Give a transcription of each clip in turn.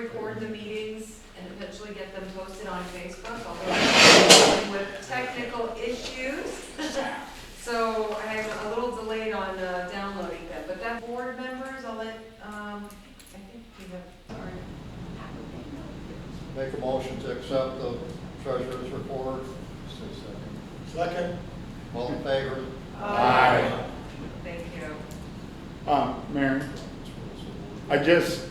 record the meetings and eventually get them posted on Facebook, although I'm dealing with technical issues. So I'm a little delayed on downloading them, but that board members, I'll let, I think we have already. Make a motion to accept the treasurer's report. Second. All in favor? Aye. Thank you. Mary, I just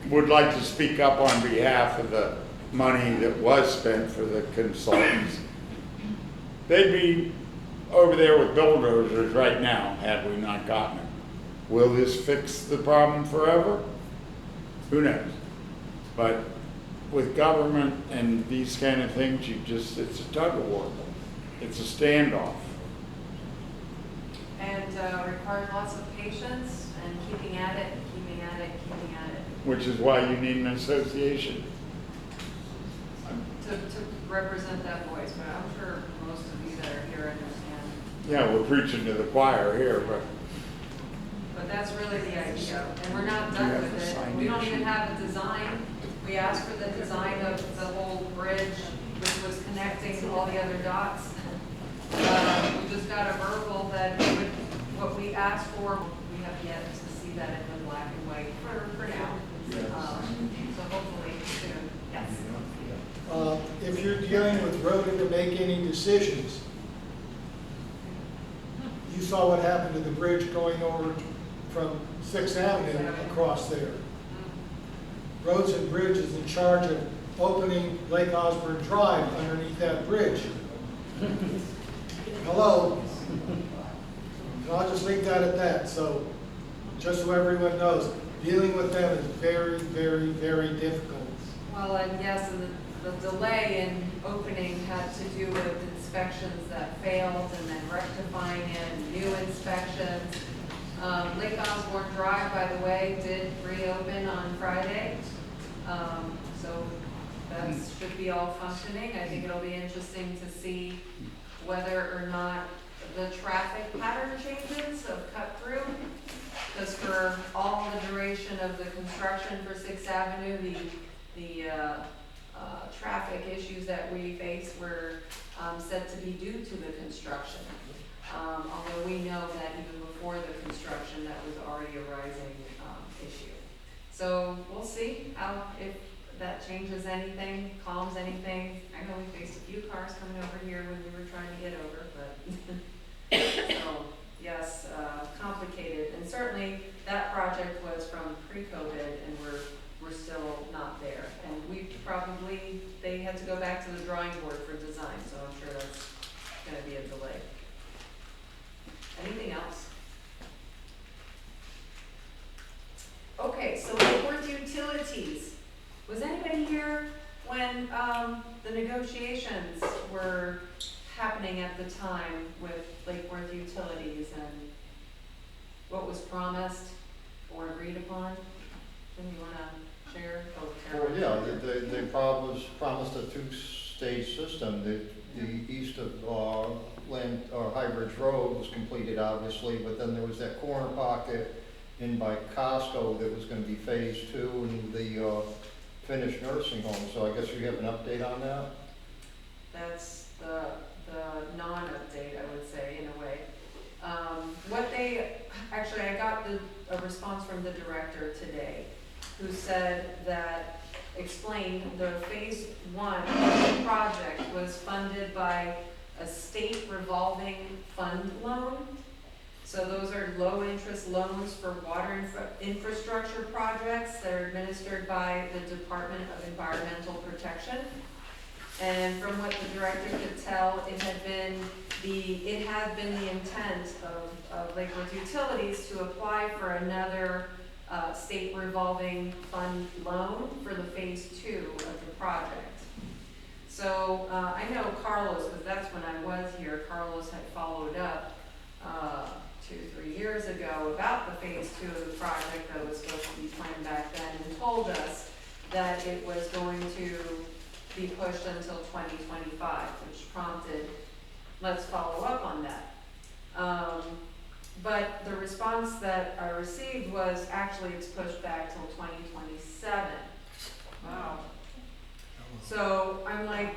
would like to speak up on behalf of the money that was spent for the consultants. They'd be over there with bulldozers right now had we not gotten them. Will this fix the problem forever? Who knows? But with government and these kind of things, it's a tug of war. It's a standoff. And requires lots of patience and keeping at it, keeping at it, keeping at it. Which is why you need an association. To represent that voice, but I'm sure most of you that are here understand. Yeah, we're preaching to the choir here, But that's really the idea, and we're not Do you done have with the it. signed We don't issue? even have a design. We asked for the design of the whole bridge, which was connecting all the other dots. We just got a verbal that what we asked for, we have yet to see that in the black and white for now. So hopefully soon, yes. If you're dealing with Rhoda to make any decisions, you saw what happened to the bridge going over from 6th Avenue across there. Roads and Bridge is in charge of opening Lake Osborne Drive underneath that bridge. Hello? And I'll just leave that at that. So just so everyone knows, dealing with them is very, very, very difficult. Well, and yes, and the delay in opening had to do with inspections that failed and then rectifying it and new inspections. Lake Osborne Drive, by the way, did reopen on Friday. So that should be all functioning. I think it'll be interesting to see whether or not the traffic pattern changes have cut through. Because for all the duration of the construction for 6th Avenue, the traffic issues that we faced were said to be due to the construction. Although we know that even before the construction, that was already a rising issue. So we'll see how, if that changes anything, calms anything. I know we faced a few cars coming over here when we were trying to get over, but so yes, complicated. And certainly that project was from pre-COVID, and we're still not there. And they had to go back to the drawing board for design, so I'm sure that's going to be a delay. Anything else? Okay, so Lake Worth Utilities. Was anybody here when the negotiations were happening at the time with Lake Worth Utilities and what was promised or agreed upon? Do you want to share? Well, yeah, they promised a two-stage system. The east of High Bridge Road was completed, obviously, but then there was that corner pocket in by Costco that was going to be phase 2 and the finished nursing home. So I guess you have an update on that? That's the non-update, I would say, in a way. I got a response from the director today who said that, explained the phase 1 of the project was funded by a state revolving fund loan. So those are low interest loans for water infrastructure projects that are administered by the Department of Environmental Protection. And from what the director could tell, it had been the intent of Lake Worth Utilities to apply for another state revolving fund loan for the phase 2 of the project. So I know Carlos, because that's when I was here, Carlos had followed up 2-3 years ago about the phase 2 of the project that was supposed to be planned back then, and told us that it was going to be pushed until 2025, which prompted, let's follow up on that. But the response that I received was, actually it's pushed back till 2027. Wow. So I'm like,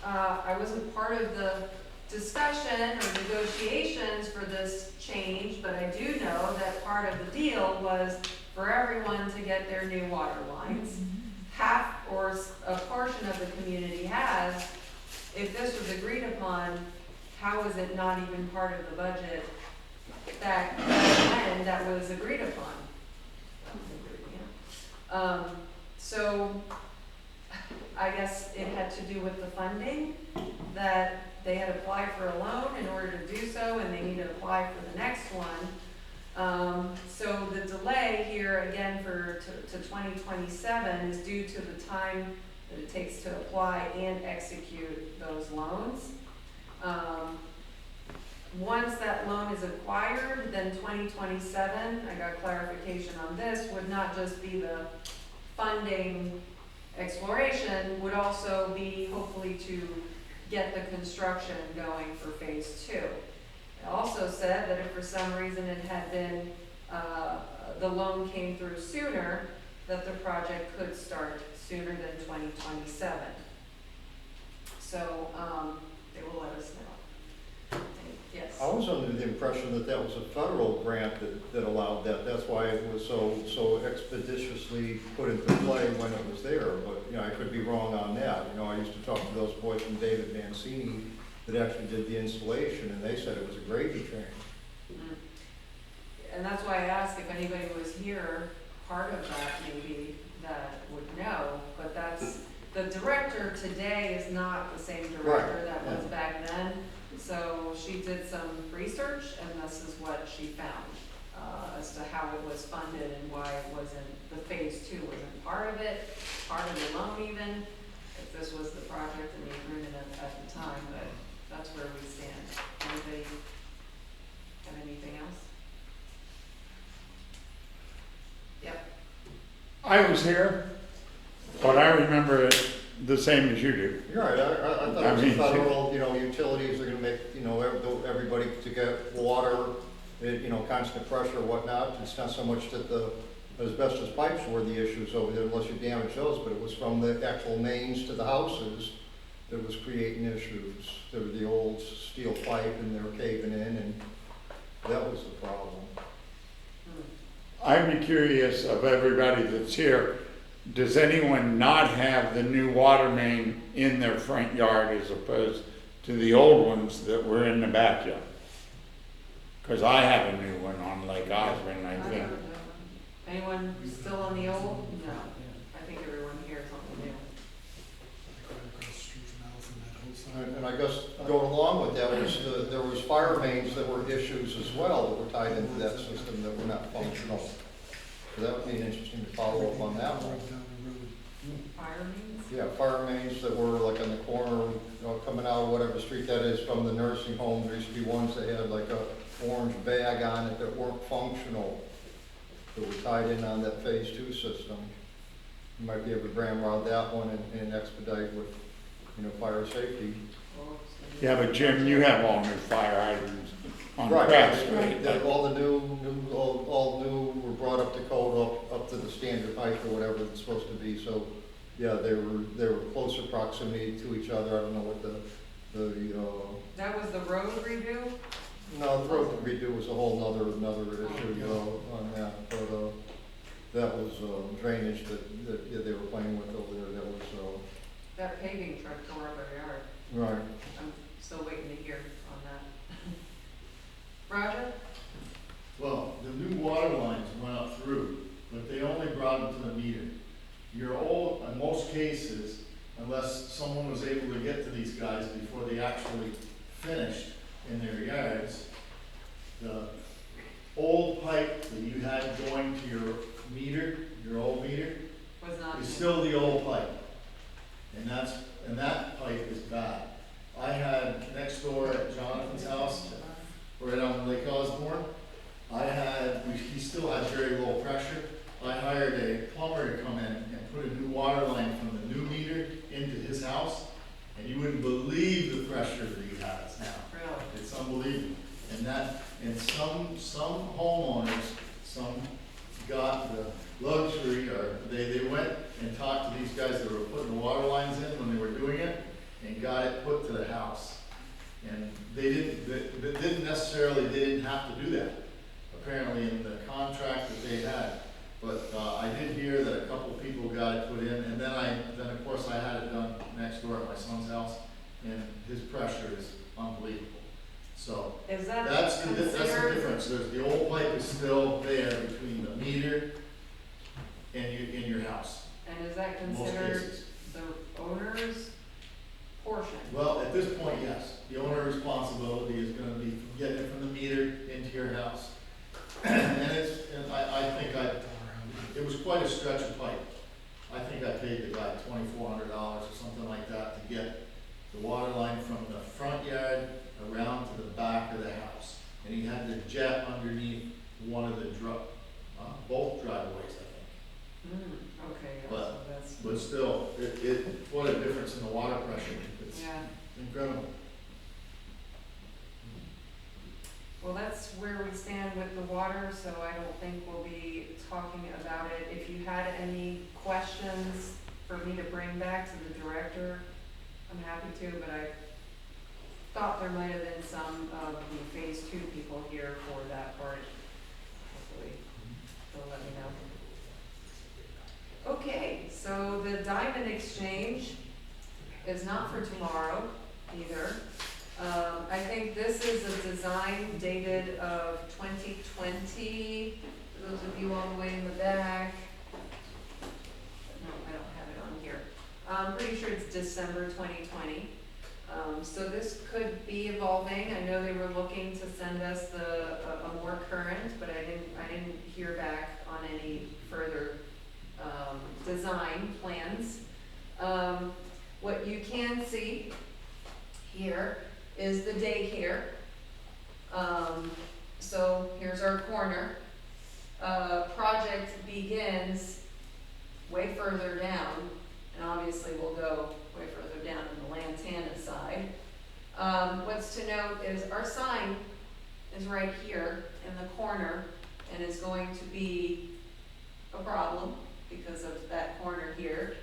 I wasn't part of the discussion or negotiations for this change, but I do know that part of the deal was for everyone to get their new water lines. Half or a portion of the community has. If this was agreed upon, how is it not even part of the budget back when that was agreed upon? So I guess it had to do with the funding, that they had applied for a loan in order to do so, and they need to apply for the next one. So the delay here, again, to 2027 is due to the time that it takes to apply and execute those loans. Once that loan is acquired, then 2027, I got clarification on this, would not just be the funding exploration, would also be hopefully to get the construction going for phase 2. It also said that if for some reason it had been, the loan came through sooner, that the project could start sooner than 2027. So, they will let us know. Yes. I was under the impression that that was a federal grant that allowed that. That's why it was so expeditiously put into play when it was there. But, you know, I could be wrong on that. You know, I used to talk to those boys from David Mancini that actually did the installation, and they said it was a gravy train. Mm. And that's why I asked if anybody was here, part of that maybe, that would know. But that's, the director today is not the same director Right. that was back then. So she did some research, and this is what she found as to how it was funded and why it wasn't, the phase 2 wasn't part of it, part of the loan even, if this was the project and the agreement at the time, but that's where we stand. Anybody have anything else? Yep. I was here, but I remember it the same as you do. You're right, I thought I it was mean, federal, you know, utilities are gonna make, you know, everybody to get water, you know, constant pressure and whatnot. It's not so much that the asbestos pipes were the issues over there, unless you damage those, but it was from the actual mains to the houses that was creating issues. There was the old steel pipe and they were caving in, and that was the problem. I'd be curious of everybody that's here, does anyone not have the new water main in their front yard as opposed to the old ones that were in the backyard? Because I have a new one on Lake Osborne, I think. Anyone still on the old? No. I think everyone here is on the new. And I guess going along with that was there was fire mains that were issues as well that were tied into that system that were not functional. So that would be interesting to follow up on that one. Fire mains? Yeah, fire mains that were like on the corner, you know, coming out of whatever street that is from the nursing home. There used to be ones that had like a orange bag on it that weren't functional, that were tied in on that phase 2 system. You might be able to ramrod that one and expedite with, you know, fire safety. Yeah, but Jim, you have all new fire hydrants on Right, Crest Street. all the all new were brought up to code, up to the standard height or whatever it's supposed to be. So, yeah, they were closer proximity to each other. I don't know what the That was the road redo? no, the road redo was a whole another issue on that. But that was drainage that yeah, they were playing with over there. That was That paving truck tore up our yard. right. I'm still waiting to hear on that. Roger? Well, the new water lines went up through, but they only brought them to the meter. Your old, in most cases, unless someone was able to get to these guys before they actually finished in their yards, the old pipe that you had going to your meter, your old meter, Was not. is still the old pipe. And that pipe is bad. I had next door at Jonathan's house, right on Lake Osborne, he still had very low pressure. I hired a plumber to come in and put a new water line from the new meter into his house, and you wouldn't believe the pressure that he has now. Really? It's unbelievable. And some homeowners, some got the luxury, or they went and talked to these guys that were putting the water lines in when they were doing it, and got it put to the house. And they didn't necessarily, they didn't have to do that, apparently in the contract that they had. But, I did hear that a couple people got it put in, and then of course I had it done next door at my son's house, and his pressure is unbelievable. So, Is that that's the considered, difference. The old pipe is still there between the meter and your house. and is that In most considered cases. the owner's portion? Well, at this point, yes, the owner responsibility is gonna be getting it from the meter into your house. And it was quite a stretch of pipe. I think I paid the guy $2,400 or something like that to get the water line from the front yard around to the back of the house. And he had the jet underneath one of the both driveways, I think. Okay, yeah, But- so that's, But still, what a difference in the water pressure. It's yeah. incredible. Well, that's where we stand with the water, so I don't think we'll be talking about it. If you had any questions for me to bring back to the director, I'm happy to, but I thought there might have been some of the phase 2 people here for that part. Hopefully, they'll let me know. Okay, so the diamond exchange is not for tomorrow either. I think this is a design dated of 2020, for those of you all the way in the back. No, I don't have it on here. I'm pretty sure it's December 2020. So this could be evolving. I know they were looking to send us a more current, but I didn't hear back on any further design plans. What you can see here is the daycare. So here's our corner. Project begins way further down, and obviously we'll go way further down on the Lantana side. What's to note is our sign is right here in the corner and is going to be a problem because of that corner here,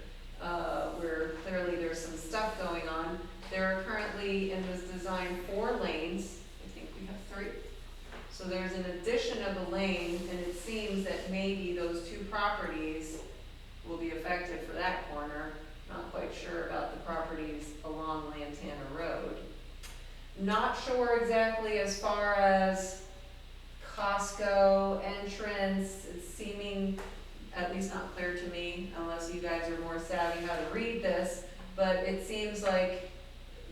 where clearly there's some stuff going on. There are currently in this design 4 lanes. I think we have 3. So there's an addition of a lane, and it seems that maybe those 2 properties will be affected for that corner. Not quite sure about the properties along Lantana Road. Not sure exactly as far as Costco entrance. It's seeming, at least not clear to me, unless you guys are more savvy how to read this, but it seems like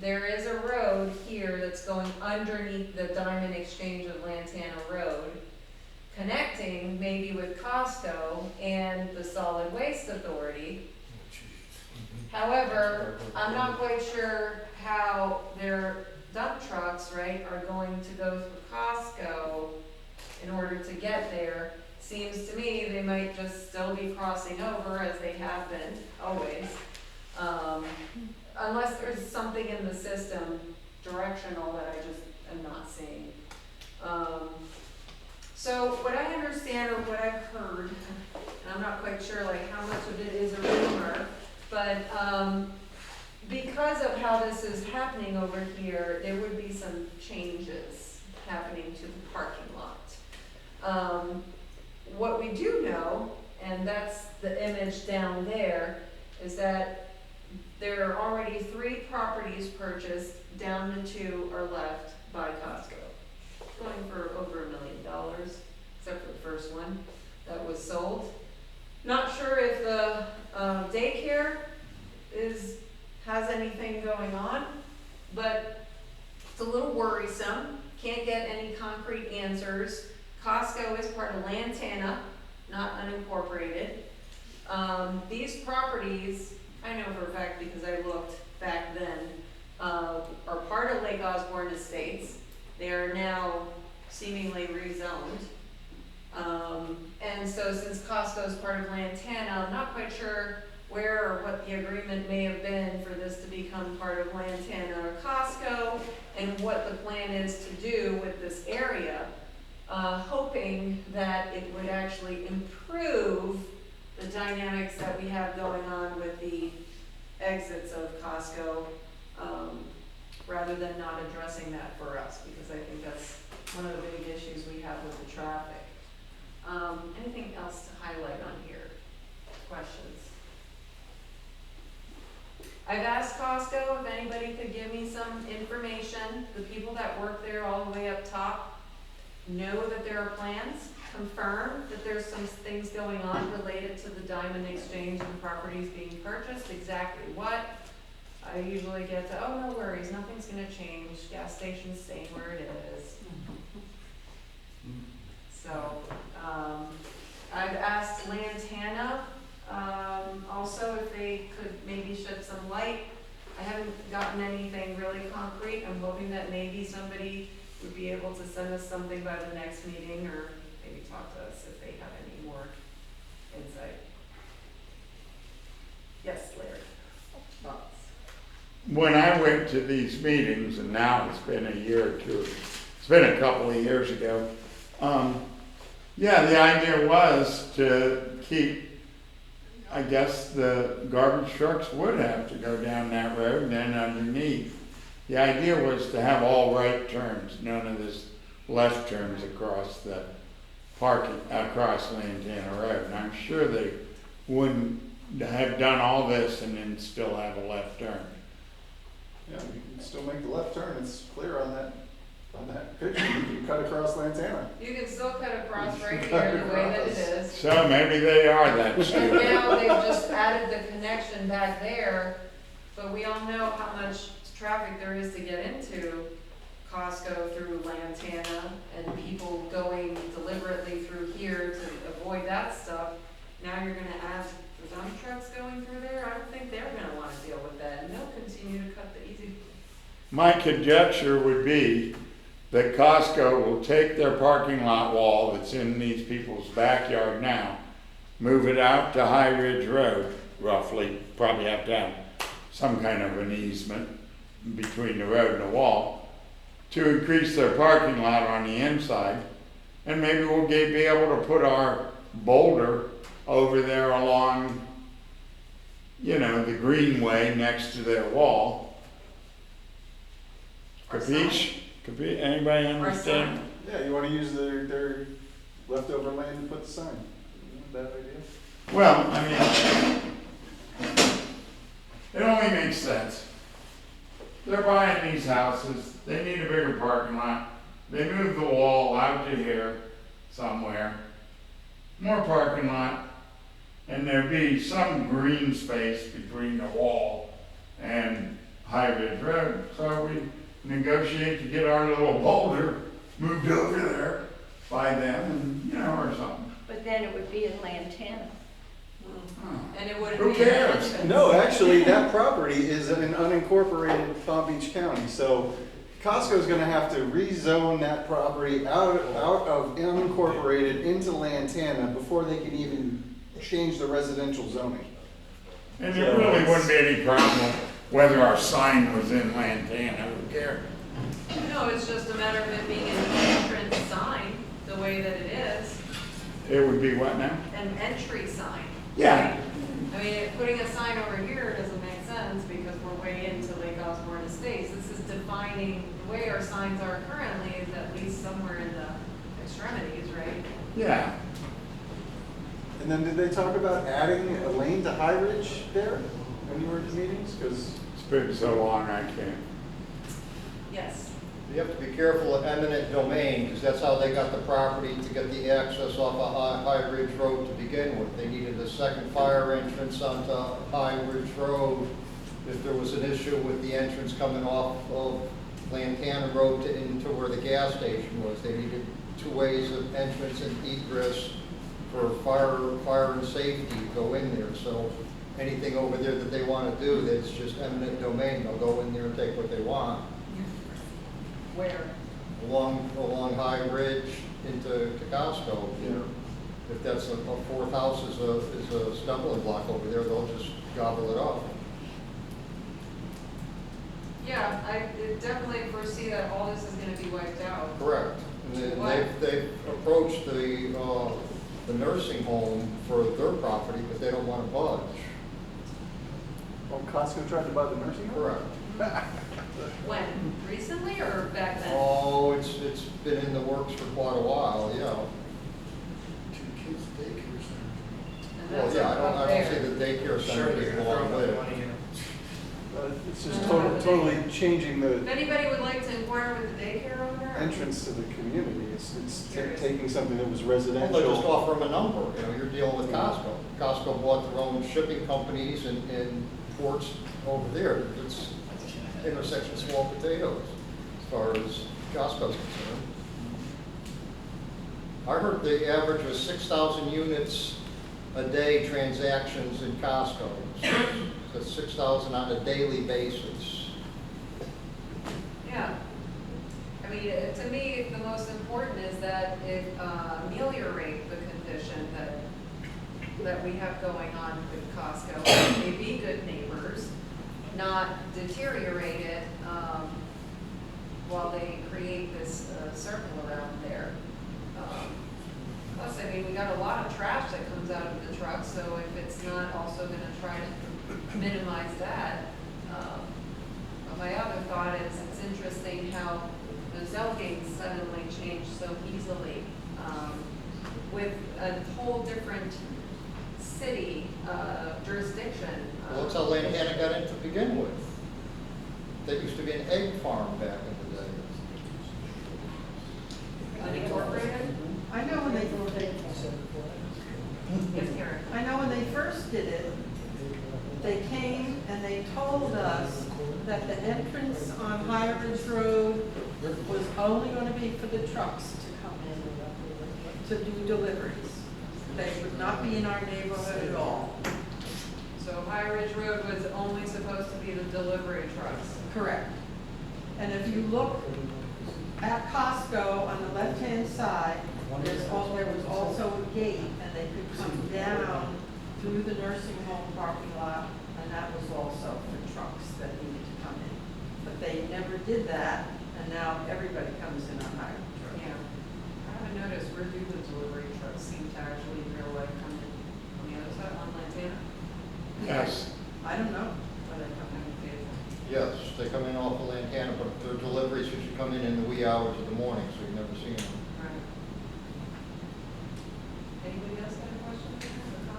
there is a road here that's going underneath the Diamond Exchange of Lantana Road, connecting maybe with Costco and the Solid Waste Authority. However, I'm not quite sure how their dump trucks, right, are going to go through Costco in order to get there. Seems to me they might just still be crossing over as they have been, always. Unless there's something in the system directional that I just am not seeing. So what I understand or what I've heard, and I'm not quite sure like how much of it is a rumor, but because of how this is happening over here, there would be some changes happening to the parking lot. What we do know, and that's the image down there, is that there are already 3 properties purchased, down the 2 are left by Costco. Going for over $1 million, except for the first one that was sold. Not sure if the daycare has anything going on, but it's a little worrisome. Can't get any concrete answers. Costco is part of Lantana, not unincorporated. These properties, I know for a fact because I looked back then, are part of Lake Osborne Estates. They are now seemingly rezoned. And so since Costco is part of Lantana, I'm not quite sure where or what the agreement may have been for this to become part of Lantana or Costco, and what the plan is to do with this area, hoping that it would actually improve the dynamics that we have going on with the exits of Costco, rather than not addressing that for us, because I think that's one of the big issues we have with the traffic. Anything else to highlight on here? Questions? I've asked Costco if anybody could give me some information. The people that work there all the way up top know that there are plans, confirm that there's some things going on related to the diamond exchange and properties being purchased, exactly what. I usually get to, oh, no worries, nothing's gonna change, gas station's staying where it is. So, I've asked Lantana, also if they could maybe shed some light. I haven't gotten anything really concrete. I'm hoping that maybe somebody would be able to send us something by the next meeting, or maybe talk to us if they have any more insight. Yes, Larry? Thoughts? When I went to these meetings, and now it's been a year or two, it's been a couple of years ago, yeah, the idea was to keep, I guess the garbage trucks would have to go down that road and then underneath. The idea was to have all right turns, none of this left turns across the parking, across Lantana Road. And I'm sure they wouldn't have done all this and then still have a left turn. Yeah, you can still make the left turn, it's clear on that picture, you can cut across Lantana. You can still cut across right here the way that it is. So maybe they are that And stupid. now they've just added the connection back there, but we all know how much traffic there is to get into Costco through Lantana, and people going deliberately through here to avoid that stuff. Now you're gonna add the dump trucks going through there. I don't think they're gonna wanna deal with that, and they'll continue to cut the easy. My conjecture would be that Costco will take their parking lot wall that's in these people's backyard now, move it out to High Ridge Road, roughly, probably have to have some kind of an easement between the road and the wall, to increase their parking lot on the inside, and maybe we'll be able to put our boulder over there along, you know, the greenway next to their wall. Or Capiche? Anybody understand? Yeah, you wanna use their leftover land to put the sign. Not a bad idea. Well, I mean, it only makes sense. They're buying these houses, they need a bigger parking lot, they move the wall out to here somewhere, more parking lot, and there'd be some green space between the wall and High Ridge Road, so we negotiate to get our little boulder moved over there by them, and, you know, or something. But then it would be in Lantana. And it wouldn't Who be. cares? No, actually, that property is in unincorporated Palm Beach County, so Costco's gonna have to rezone that property out of unincorporated into Lantana before they can even change the residential zoning. And there really wouldn't be any problem whether our sign was in Lantana, who cares? No, it's just a matter of it being an entrance sign, the way that it is, It would be what now? an entry sign. Yeah. right? I mean, putting a sign over here doesn't make sense because we're way into Lake Osborne Estates. This is defining, the way our signs are currently is at least somewhere in the extremities, right? Yeah. And then did they talk about adding a lane to High Ridge there when you were at the meetings? Because It's been so long, I can't. Yes. You have to be careful of eminent domain, because that's how they got the property to get the access off of High Ridge Road to begin with. They needed a second fire entrance onto High Ridge Road if there was an issue with the entrance coming off of Lantana Road into where the gas station was. They needed two ways of entrance and egress for fire and safety to go in there. So anything over there that they want to do that's just eminent domain, they'll go in there and take what they want. Where? Along High Ridge into Costco. Yeah. If that's a fourth house is a stumbling block over there, they'll just gobble it up. Yeah, I definitely foresee that all this is gonna be wiped out. Correct. And then they've approached the the nursing home for their property, but they don't want to budge. Oh, Costco tried to buy the nursing home? Correct. When? Recently or back then? Oh, it's been in the works for quite a while, yeah. Two kids daycare center. And Well, that's yeah, up I don't there. say the daycare Sure, center they're is gonna long throw the lived. money in. It's just totally changing If the anybody would like to inquire with the daycare owner? entrance to the community. It's Curious. taking something that was Well, they just residential. offer them a number, you know, you're dealing with Costco. Costco bought their own shipping companies and ports over there. It's intersection small potatoes as far as Costco's concerned. I heard the average was 6,000 units a day transactions in Costco. So 6,000 on a daily basis. Yeah. I mean, to me, the most important is that it ameliorate the condition that we have going on with Costco. They be good neighbors, not deteriorate it while they create this circle around there. Plus, I mean, we got a lot of trash that comes out of the truck, so if it's not also gonna try to minimize that. But my other thought is, it's interesting how the zoning suddenly changed so easily with a whole different city jurisdiction. Well, that's how Lantana got in to begin with. They used to be an egg farm back in the day. Unincorporated? I know when they, Yes, Karen. I know when they first did it, they came and they told us that the entrance on High Ridge Road was only gonna be for the trucks to come in to do deliveries. They would not be in our neighborhood at all. So High Ridge Road was only supposed to be the delivery trucks. Correct. And if you look at Costco on the left-hand side, there was also a gate, and they could come down through the nursing home parking lot, and that was also for trucks that needed to come in. But they never did that, and now everybody comes in on High Ridge Road. Yeah. I haven't noticed, where do the delivery trucks seem to actually in real life come in? On the other side, on Lantana? Yes. I don't know where they come in. Yes, they come in off of Lantana, but their deliveries usually come in the wee hours of the morning, so you've never seen them. Right. Anybody else got a question?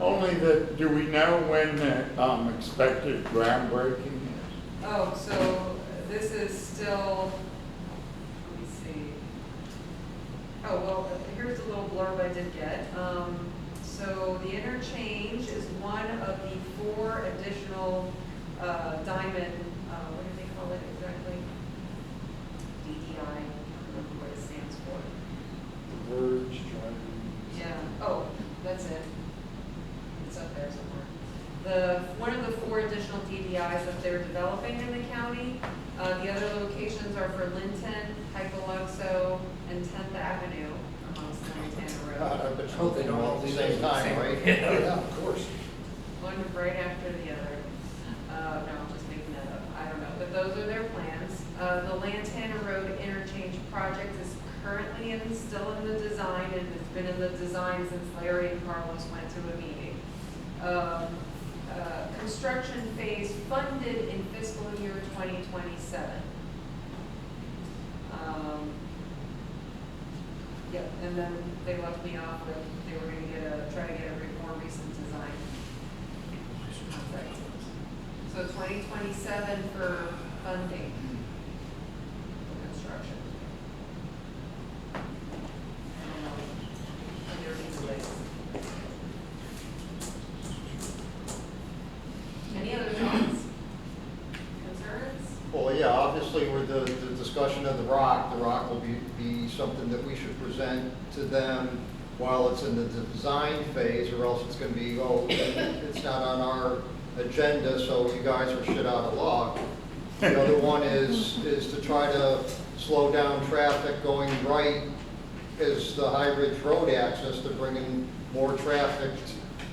Only that, do we know when the expected groundbreaking is? Oh, so this is still, let me see. Oh, well, here's a little blurb I did get. So the interchange is one of the 4 additional diamond, what do they call it exactly? DDI, I don't remember what it stands for. Verge driving. Yeah, oh, that's it. It's up there somewhere. One of the 4 additional DDIs that they're developing in the county, the other locations are for Linton, Hypoluxo, and 10th Avenue amongst Lantana Road. God, I bet you Hope they don't all at the do same those at the time, same- right? Yeah. Of course. One right after the other. No, I'm just making that up. I don't know, but those are their plans. The Lantana Road interchange project is currently still in the design, and it's been in the design since Larry and Carlos went to a meeting. Construction phase funded in fiscal year 2027. Yep, and then they left me off with, they were gonna try to get a more recent design. So 2027 for funding for construction. I don't know. Under delays. Any other thoughts? Concerns? Well, yeah, obviously with the discussion of the rock will be something that we should present to them while it's in the design phase, or else it's gonna be, oh, it's not on our agenda, so you guys are shit out of luck. The other one is to try to slow down traffic going right as the High Ridge Road access to bring in more traffic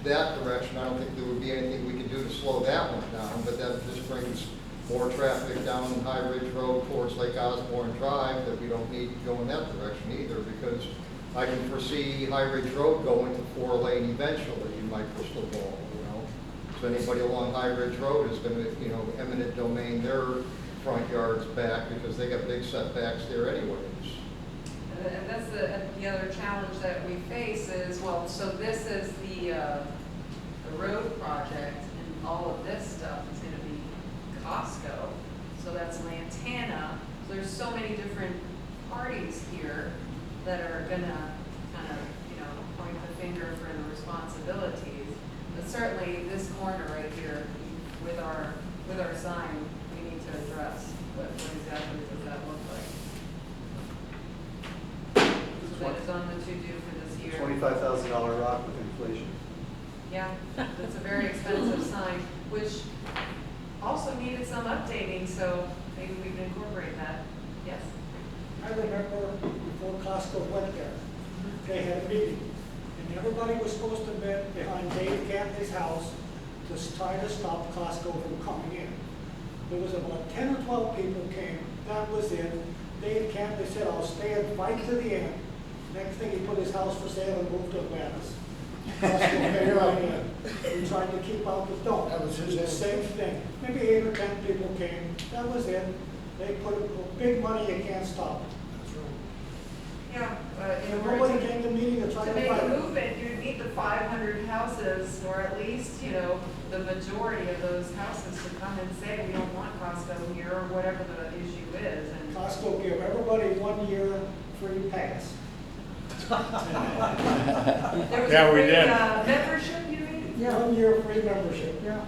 that direction. I don't think there would be anything we could do to slow that one down, but that just brings more traffic down High Ridge Road towards Lake Osborne Drive that we don't need to go in that direction either, because I can foresee High Ridge Road going to 4-lane eventually in my crystal ball, you know? So anybody along High Ridge Road is gonna, you know, eminent domain their front yards back because they got big setbacks there anyways. And that's the other challenge that we face is, well, so this is the road project, and all of this stuff is gonna be Costco, so that's Lantana. So there's so many different parties here that are gonna kind of, you know, point the finger for the responsibilities. But certainly this corner right here, with our sign, we need to address what exactly does that look like. So that is on the to-do for this year. $25,000 rock with inflation. Yeah, it's a very expensive sign, which also needed some updating, so maybe we can incorporate that. Yes? I remember before Costco went there, they had a meeting, and everybody was supposed to meet behind Dave Cantley's house to try to stop Costco from coming in. There was about 10 or 12 people came, that was it. Dave Cantley said, I'll stay and fight to the end. Next thing, he put his house for sale and moved to Atlantis. Costco came right in. We tried to keep out the dump. That was his The end. same thing. Maybe 8 or 10 people came, that was it. They put big money, you can't stop it. Yeah, in And order nobody to came to the meeting to try to to make fight a it. movement, you need the 500 houses, or at least, you know, the majority of those houses to come and say, we don't want Costco here, or whatever the issue is, and Costco give everybody 1 year free pass. there was Yeah, a we free, did. membership, you mean? Yeah. 1 year free membership. Yeah.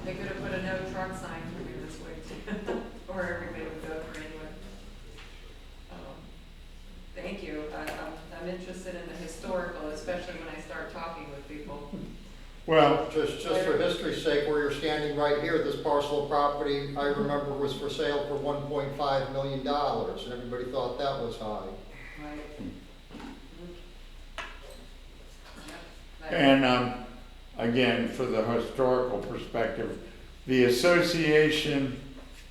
They could have put a no truck sign through here this way too, or everybody would go for anyway. Thank you. I'm interested in the historical, especially when I start talking with people. Well, Just for history's sake, where you're standing right here, this parcel of property, I remember was for sale for $1.5 million, and everybody thought that was high. Right. Yep. and again, for the historical perspective, the association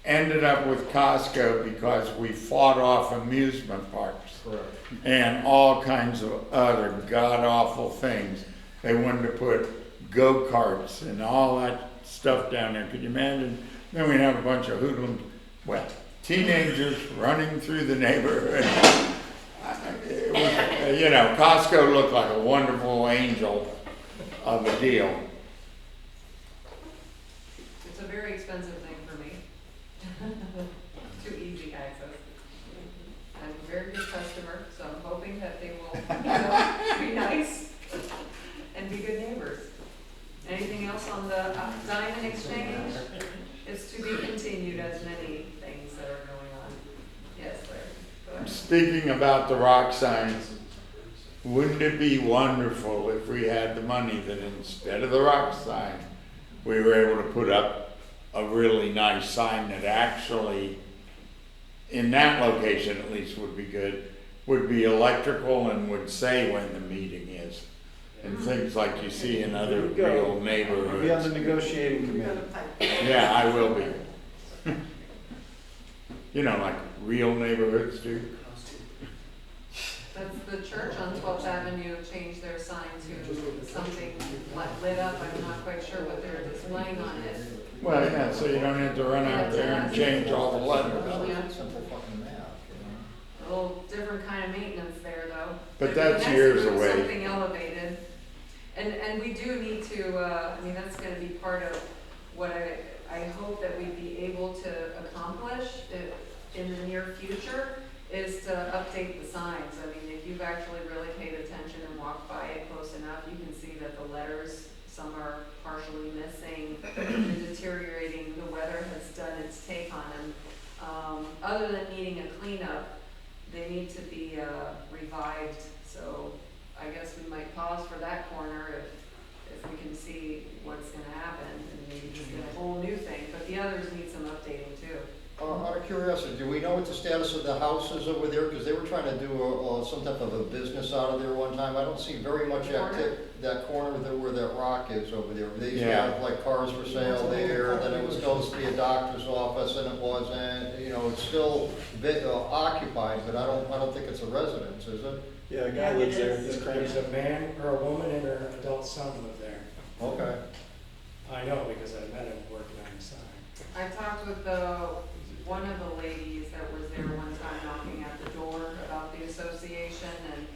ended up with Costco because we fought off amusement parks Correct. and all kinds of other god-awful things. They wanted to put go-karts and all that stuff down there. Could you imagine? Then we'd have a bunch of hoodlums, well, teenagers running through the neighborhood. It was, you know, Costco looked like a wonderful angel of a deal. It's a very expensive thing for me. Too easy access. I'm a very good customer, so I'm hoping that they will, you know, be nice and be good neighbors. Anything else on the Diamond Exchange? It's to be continued, as many things that are going on. Yes, sir. Go ahead. Speaking about the rock signs, wouldn't it be wonderful if we had the money that instead of the rock sign, we were able to put up a really nice sign that actually, in that location at least would be good, would be electrical and would say when the meeting is. And things like you see in other There you go. real Be on the neighborhoods. negotiating committee. Yeah, I will be. You know, like real neighborhoods do. That's the church on 12th Avenue changed their sign to something like lit up. I'm not quite sure what they're displaying on it. Well, yeah, so you don't have to run out there and change all the letters. Yeah. Simple fucking math, you know? A little different kind of maintenance there, though. But It'd be that's nice if years there was away. Something elevated. And we do need to, I mean, that's gonna be part of what I hope that we'd be able to accomplish in the near future, is to update the signs. I mean, if you've actually really paid attention and walked by it close enough, you can see that the letters, some are partially missing, and deteriorating. The weather has done its take on them. Other than needing a cleanup, they need to be revived. So I guess we might pause for that corner if we can see what's gonna happen, and maybe just get a whole new thing. But the others need some updating too. Out of curiosity, do we know what the status of the house is over there? Because they were trying to do some type of a business out of there one time. I don't see very much activity. That corner there where that rock is over there. They used to Yeah. have like cars for sale there, then it was supposed to be a doctor's office and it wasn't. You know, it's still occupied, but I don't think it's a residence, is it? Yeah, a Yeah, guy it lives there. is. He's There's crazy. a man or a woman and her adult son live there. Okay. I know because I met him working on the sign. I talked with one of the ladies that was there one time knocking at the door about the association, and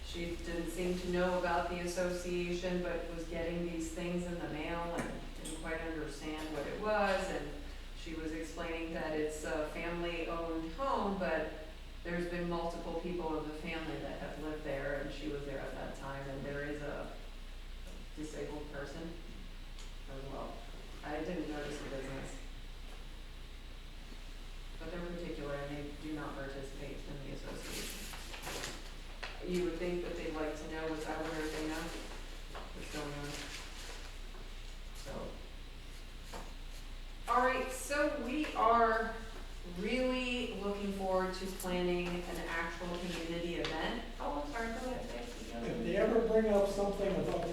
she didn't seem to know about the association, but was getting these things in the mail and didn't quite understand what it was, and she was explaining that it's a family-owned home, but there's been multiple people of the family that have lived there, and she was there at that time, and there is a disabled person as well. I didn't notice the business. But they're particular and they do not participate in the association. You would think that they'd like to know what's out there, they know what's going on. So. All right, so we are really looking forward to planning an actual community event. Oh, I'm sorry, go ahead, Dave. If they ever bring up something about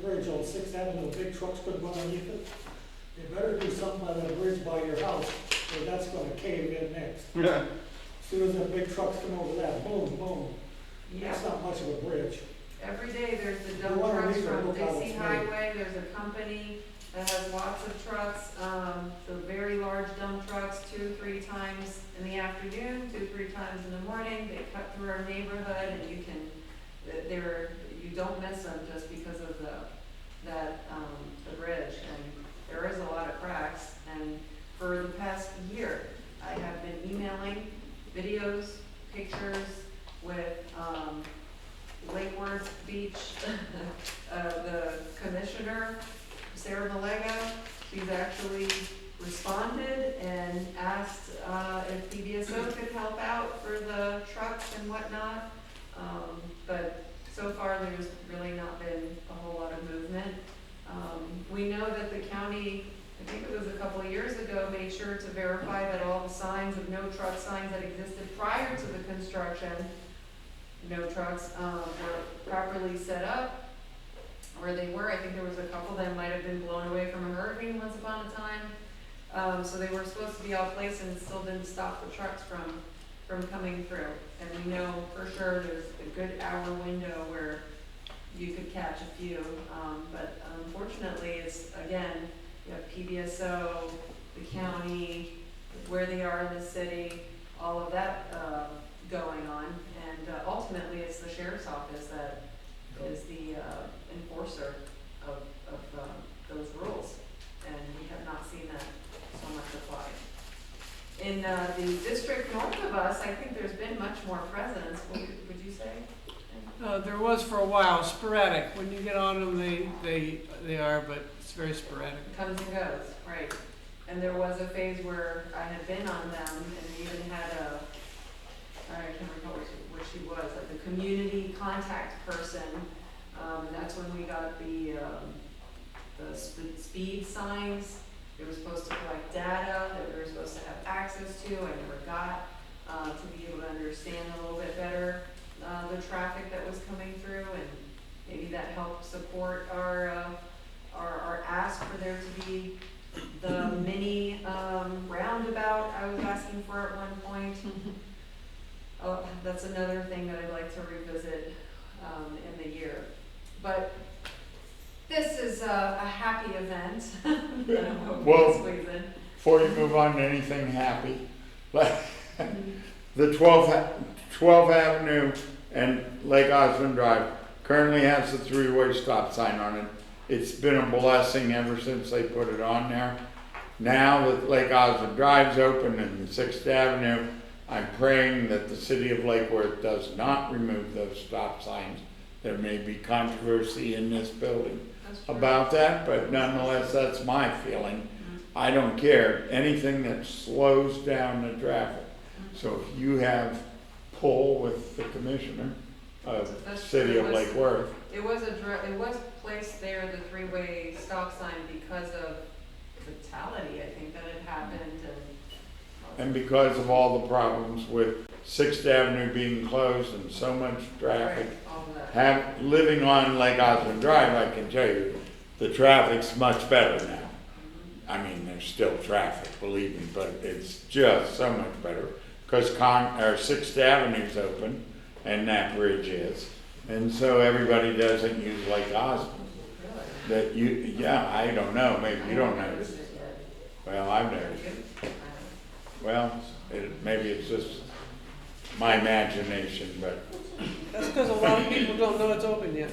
bridge on Sixth Avenue, big trucks could run underneath it, they better do something by that bridge by your house, or that's gonna cave in next. Yeah. As soon as the big trucks come over that, boom, boom. Yeah, That's not much of a bridge. every day there's the dump The one trucks underneath it, from look how Dixie it's made. Highway, there's a company that has lots of trucks, the very large dump trucks, 2-3 times in the afternoon, 2-3 times in the morning, they cut through our neighborhood and you don't miss them just because of the bridge, and there is a lot of cracks, and for the past year, I have been emailing videos, pictures with, Lake Worth Beach, the commissioner, Sarah Malega, she's actually responded and asked, if PBSO could help out for the trucks and whatnot. But so far, there's really not been a whole lot of movement. We know that the county, I think it was a couple of years ago, made sure to verify that all the signs of no truck signs that existed prior to the construction, no trucks, were properly set up where they were. I think there was a couple that might have been blown away from a hurricane once upon a time. So they were supposed to be all placed and it still didn't stop the trucks from coming through. And we know for sure there's a good hour window where you could catch a few. But unfortunately, it's, again, you have PBSO, the county, where they are in the city, all of that going on. And ultimately, it's the sheriff's office that is the enforcer of those rules. And we have not seen that so much applied. In the district north of us, I think there's been much more presence, would you say? There was for a while, sporadic. When you get on them, they are, but it's very sporadic. Comes and goes, right. And there was a phase where I had been on them and we even had I can't recall what she was, like the community contact person. That's when we got the speed signs. They were supposed to collect data that we were supposed to have access to. I never got to be able to understand a little bit better the traffic that was coming through, and maybe that helped support our ask for there to be the mini roundabout I was asking for at one point. Oh, that's another thing that I'd like to revisit in the year. But this is a happy event that I'm hoping Well, to squeeze in. Before you move on to anything happy, the 12th Avenue and Lake Osborne Drive currently has a 3-way stop sign on it. It's been a blessing ever since they put it on there. Now that Lake Osborne Drive's open and 6th Avenue, I'm praying that the city of Lake Worth does not remove those stop signs. There may be controversy in this building about that, but nonetheless, that's my feeling. I don't care, anything that slows down the traffic. So if you have pull with the commissioner of the city of Lake Worth. It was placed there, the 3-way stop sign, because of fatality, I think, that had happened, and And because of all the problems with Sixth Avenue being closed and so much traffic, Right, all of that. living on Lake Osborne Drive, I can tell you, the traffic's much better now. I mean, there's still traffic, believe me, but it's just so much better because Sixth Avenue's open and that bridge is. And so everybody doesn't use Lake Osborne. That yeah, I don't know, maybe you don't notice. Well, I've noticed it. Well, maybe it's just my imagination, but. That's because a lot of people don't know it's open yet.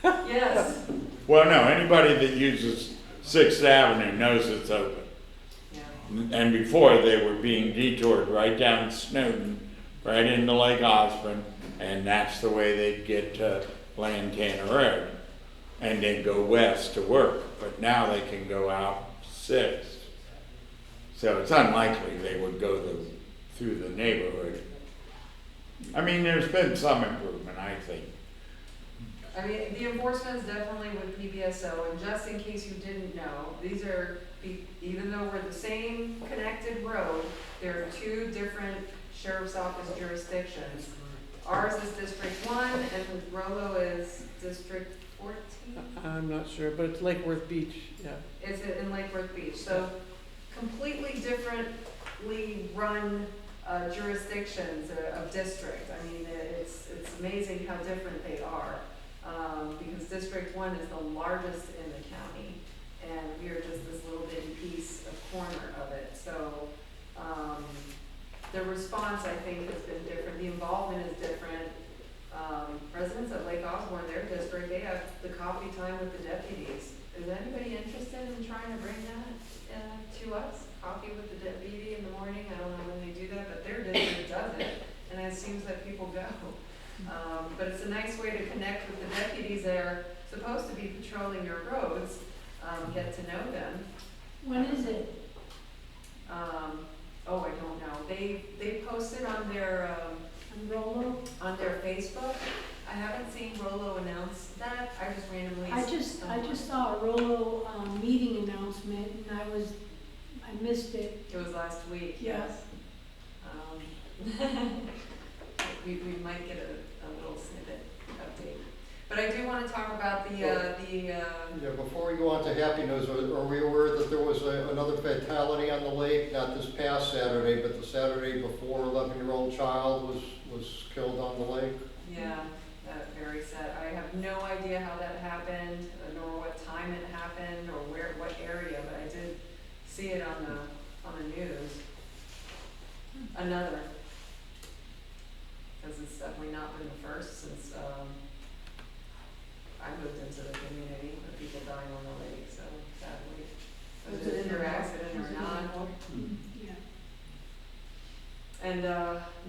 Yes. Well, no, anybody that uses Sixth Avenue knows it's open. Yeah. And before, they were being detoured right down Snowden, right into Lake Osborne, and that's the way they'd get to Lantana Road. And they'd go west to work, but now they can go out Sixth. So it's unlikely they would go through the neighborhood. I mean, there's been some improvement, I think. I mean, the enforcement is definitely with PBSO, and just in case you didn't know, these are, even though we're the same connected road, there are two different sheriff's office jurisdictions. Ours is District 1, and Rollo is District 14. I'm not sure, but it's Lake Worth Beach, yeah. It's in Lake Worth Beach, so completely differently run jurisdictions of district. I mean, it's amazing how different they are. Because District 1 is the largest in the county, and we are just this little bitty piece, a corner of it. So the response, I think, has been different. The involvement is different. Residents of Lake Osborne, their district, they have the coffee time with the deputies. Is anybody interested in trying to bring that to us? Coffee with the deputy in the morning? I don't know when they do that, but their district does it, and it seems that people go. But it's a nice way to connect with the deputies that are supposed to be patrolling your roads, get to know them. When is it? Oh, I don't know. They posted on their Rollo? on their Facebook. I haven't seen Rollo announce that. I just randomly. I just saw a Rollo meeting announcement, and I missed it. It was last week. Yeah. Yes. We might get a little snippet update. But I do want to talk about the Yeah, before we go on to happy news, are we aware that there was another fatality on the lake, not this past Saturday, but the Saturday before, 11-year-old child was killed on the lake? Yeah, very sad. I have no idea how that happened, nor what time it happened, or what area, but I did see it on the news. Another, because it's definitely not been the first since I moved into the community of people dying on the lake, so sadly. Was it in your the accident or not? Yeah. And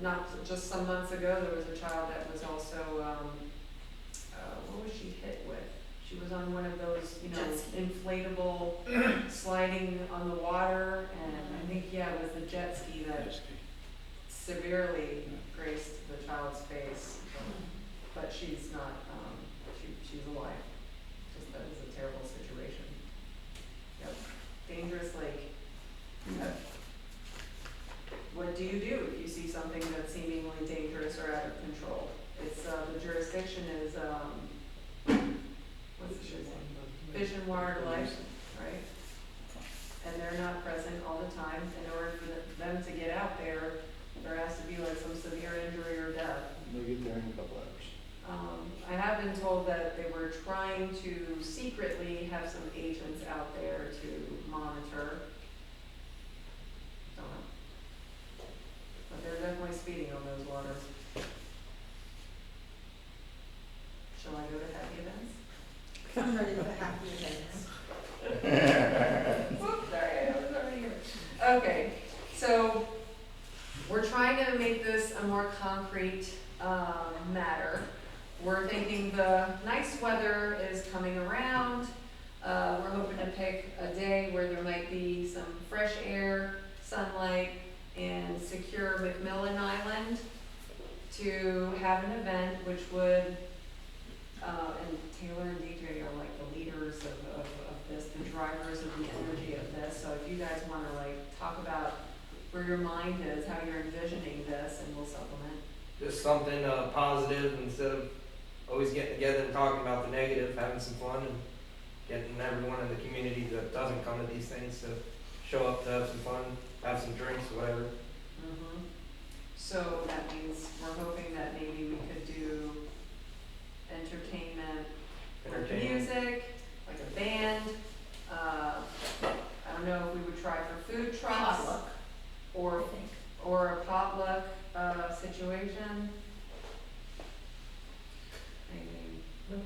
not just some months ago, there was a child that was also, what was she hit with? She was on one of those, inflatable sliding on the water, and I think, it was the jet ski that severely grazed the child's face. But she's not, she's alive. Just that is a terrible situation. Yep, dangerous lake. Yep. What do you do if you see something that's seemingly dangerous or out of control? It's, the jurisdiction is, what's the show's name? Fish and Wildlife, right? And they're not present all the time. In order for them to get out there, there has to be like some severe injury or death. They'll get there in a couple hours. I have been told that they were trying to secretly have some agents out there to monitor. Don't know. But they're definitely speeding on those waters. Shall I go to happy events? I'm ready for happy events. Whoops, sorry, I was already here. Okay, so we're trying to make this a more concrete matter. We're thinking the nice weather is coming around. We're hoping to pick a day where there might be some fresh air, sunlight, and secure McMillan Island to have an event which would, and Taylor and DJ are like the leaders of this, the drivers of the energy of this. So if you guys want to like talk about where your mind is, how you're envisioning this, and we'll supplement. Just something positive instead of always getting together and talking about the negative, having some fun and getting everyone in the community that doesn't come to these things to show up to have some fun, have some drinks, whatever. Mhm. So that means we're hoping that maybe we could do entertainment, music, like a band. I don't know if we would try for food trucks. Potluck, Or, I think. or a potluck, situation. Maybe.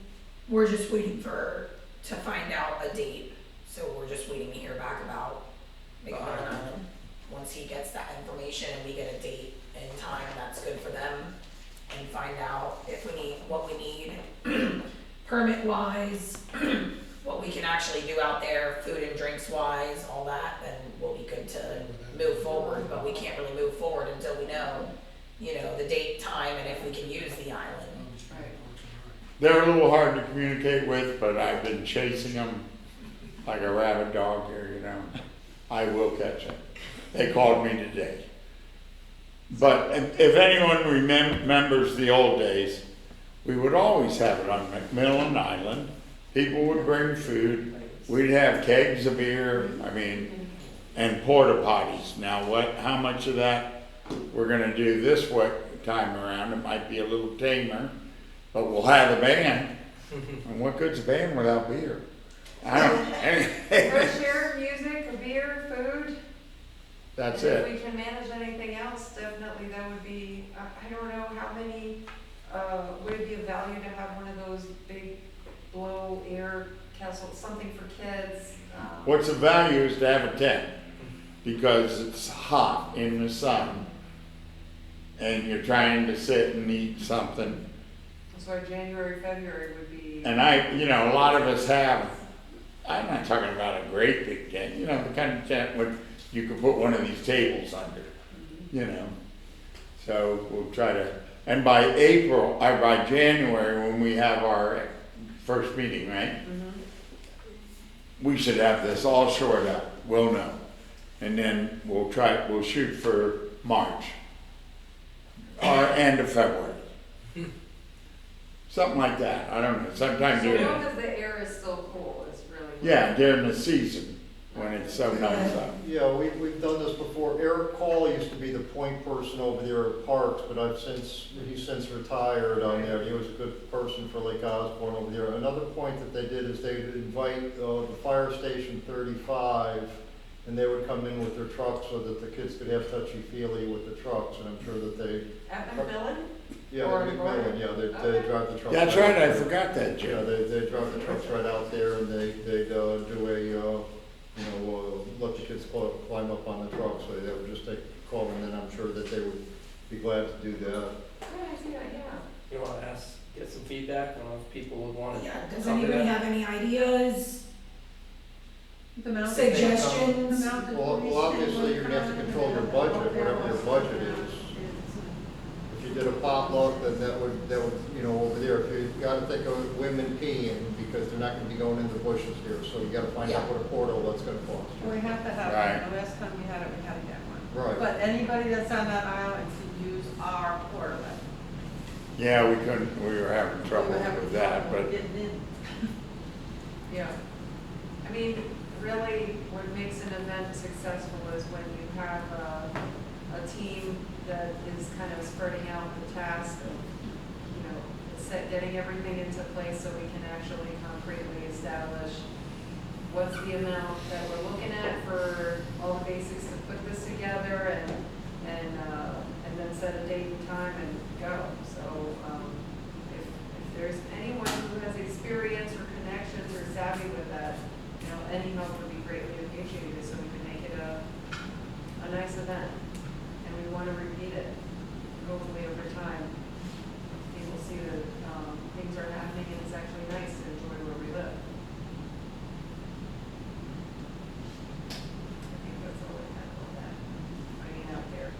We're just waiting to find out a date, so we're just waiting to hear back about McMillan Island. Once he gets that information and we get a date and time that's good for them, and find out if we need, what we need, permit wise, what we can actually do out there, food and drinks wise, all that, then we'll be good to move forward, but we can't really move forward until we know, the date, time, and if we can use the island. They're a little hard to communicate with, but I've been chasing them like a rabid dog here, I will catch them. They called me today. But if anyone remembers the old days, we would always have it on McMillan Island. People would bring food. We'd have kegs of beer, and porta potties. Now how much of that we're gonna do this time around, it might be a little tamer, but we'll have a band. And what good's a band without beer? Fresh air, music, a beer, food. That's And it. if we can manage anything else, definitely that would be, I don't know how many, would it be of value to have one of those big blow air castles, something for kids? What's the value is to have a tent, because it's hot in the sun, and you're trying to sit and eat something. That's why January, February would be. And a lot of us have, I'm not talking about a great big tent, the kind of tent where you could put one of these tables under, So we'll try to, and by January, when we have our first meeting, right? We should have this all shored up, we'll know. And then we'll shoot for March, or end of February. Something like that, I don't know, sometime So during. long as the air is still cool, it's really. Yeah, during the season, when it's so nice out. Yeah, we've done this before. Eric Call used to be the point person over there at Parks, but he's since retired on there. He was a good person for Lake Osborne over there. Another point that they did is they would invite the fire station 35, and they would come in with their trucks so that the kids could have touchy-feely with the trucks, and I'm sure that they. At McMillan? Yeah, Or at McMillan, yeah, they Okay. drive the trucks. That's right, I forgot that, Yeah, Jim. they drive the trucks right out there, and they'd do let the kids climb up on the truck, so they would just take a call, and then I'm sure that they would be glad to do that. Good idea, yeah. You wanna get some feedback on if people would wanna Yeah, does come to anybody that? have any ideas? The mountain. Suggestions? The mountain Well, police obviously, should you're gonna have to come control your and budget, they'll whatever your budget is. If you did a potluck, then that would, over there, if you gotta think of women peeing, because they're not gonna be going in the bushes here, so you gotta find out what a portal that's gonna cost. We have to have Right. one. The last time we had it, we had to get one. Right. But anybody that's on that island can use our portal. Yeah, we were having trouble We were having with that, trouble but getting in. Yeah. Really, what makes an event successful is when you have a team that is kind of spreading out the task of, getting everything into place so we can actually concretely establish what's the amount that we're looking at for all the basics to put this together and then set a date and time and go. So, if there's anyone who has experience or connections or savvy with that, any help would be greatly appreciated so we can make it a nice event. And we want to repeat it, hopefully over time. People see that things are happening and it's actually nice to enjoy where we live. I think that's all I have on that, hanging out there.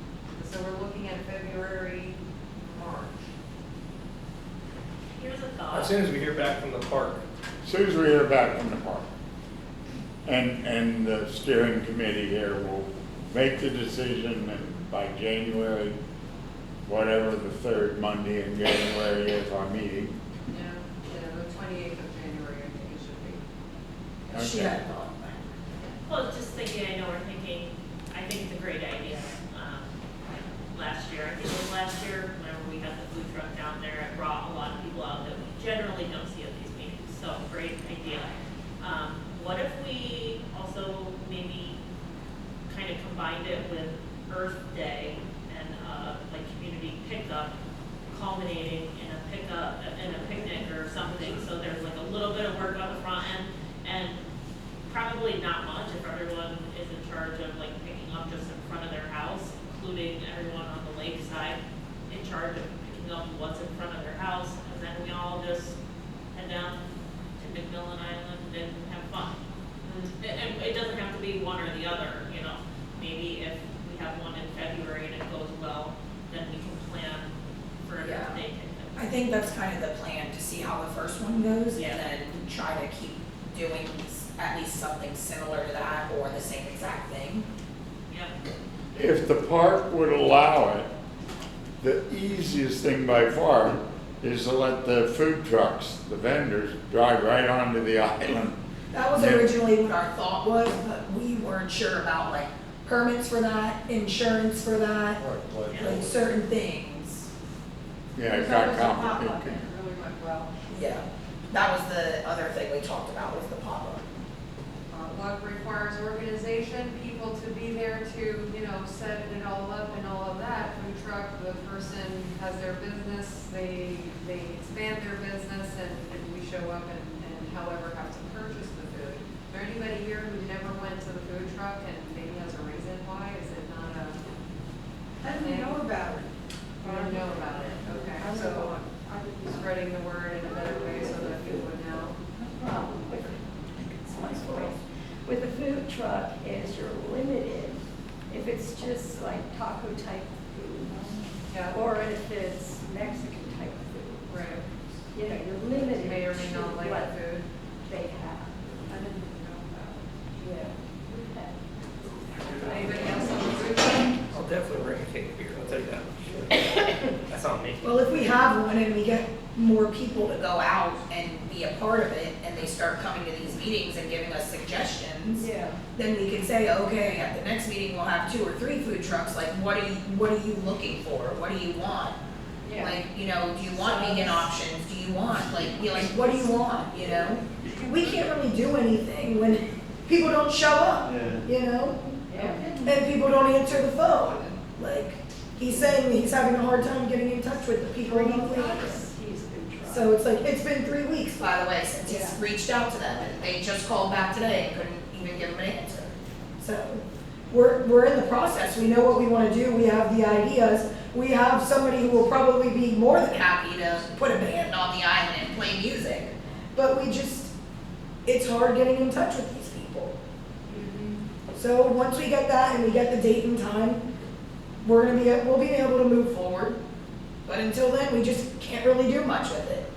So we're looking at February, March. Here's a As thought. soon as we hear back from the park. as soon as we hear back from the park. And the steering committee here will make the decision, and by January, whatever the third Monday in January is, our meeting. Yeah, the 28th of January, I think it should be. She Okay. had thought. Well, just thinking, I know we're thinking, I think it's a great idea. Last year, I think it was last year, whenever we had the food truck down there, it brought a lot of people out that we generally don't see at these meetings, so great idea. What if we also maybe kind of combined it with Earth Day and, like community pickup culminating in a pickup, in a picnic or something, so there's like a little bit of work on the front end, and probably not much if everyone is in charge of like picking up just in front of their house, including everyone on the lake side in charge of picking up what's in front of their house, and then we all just head down to McMillan Island and have fun. And it doesn't have to be one or the other, you know, maybe if we have one in February and it goes well, then we can plan for a Yeah. day picnic. I think that's kind of the plan, to see how the first one goes, Yeah. and then try to keep doing at least something similar to that, or the same exact thing. Yep. If the park would allow it, the easiest thing by far is to let the food trucks, the vendors, drive right onto the island. That was Yeah. originally what our thought was, but we weren't sure about like permits for that, insurance for that, like certain things. Yeah, it That got was a pop-up, and complicated. it really went well. Yeah, that was the other thing we talked about, was the pop-up. Law requires organization, people to be there to, you know, set it all up and all of that. Food truck, the person has their business, they expand their business, and we show up and however have to purchase the food. Is there anybody here who never went to the food truck and maybe has a reason why? Is it not a? I didn't know about it. You don't know about it, okay. I So don't know. I didn't- spreading the word in a better way so that people would know. It's my voice. With a food truck, is you're limited if it's just like taco type food, Yeah. or if it's Mexican type food. Right. You know, you're limited May or may to not like what the food. they have. I didn't know about it. Yeah. Anybody else on the food truck? I'll definitely bring a cake of beer, I'll tell you that. That's on me. Well, if we have one and we get more people to go out and be a part of it, and they start coming to these meetings and giving us suggestions, Yeah. then we can say, okay, at the next meeting, we'll have 2 or 3 food trucks, like, what are you looking for? What do you want? Yeah. Like, you know, do you want vegan options? Do you want, what do you want, you know? We can't really do anything when people don't show up, you know? Yeah. And people don't answer the phone. Like, he's saying he's having a hard time getting in touch with the people he needs. He's been trying. So it's like, it's been 3 weeks, by the way, since he's Yeah. reached out to them, and they just called back today and couldn't even give him an answer. So, we're in the process, we know what we wanna do, we have the ideas, we have somebody who will probably be more than happy to put a band on the island and play music. But it's hard getting in touch with these people. So, once we get that and we get the date and time, we'll be able to move forward. But until then, we just can't really do much with it.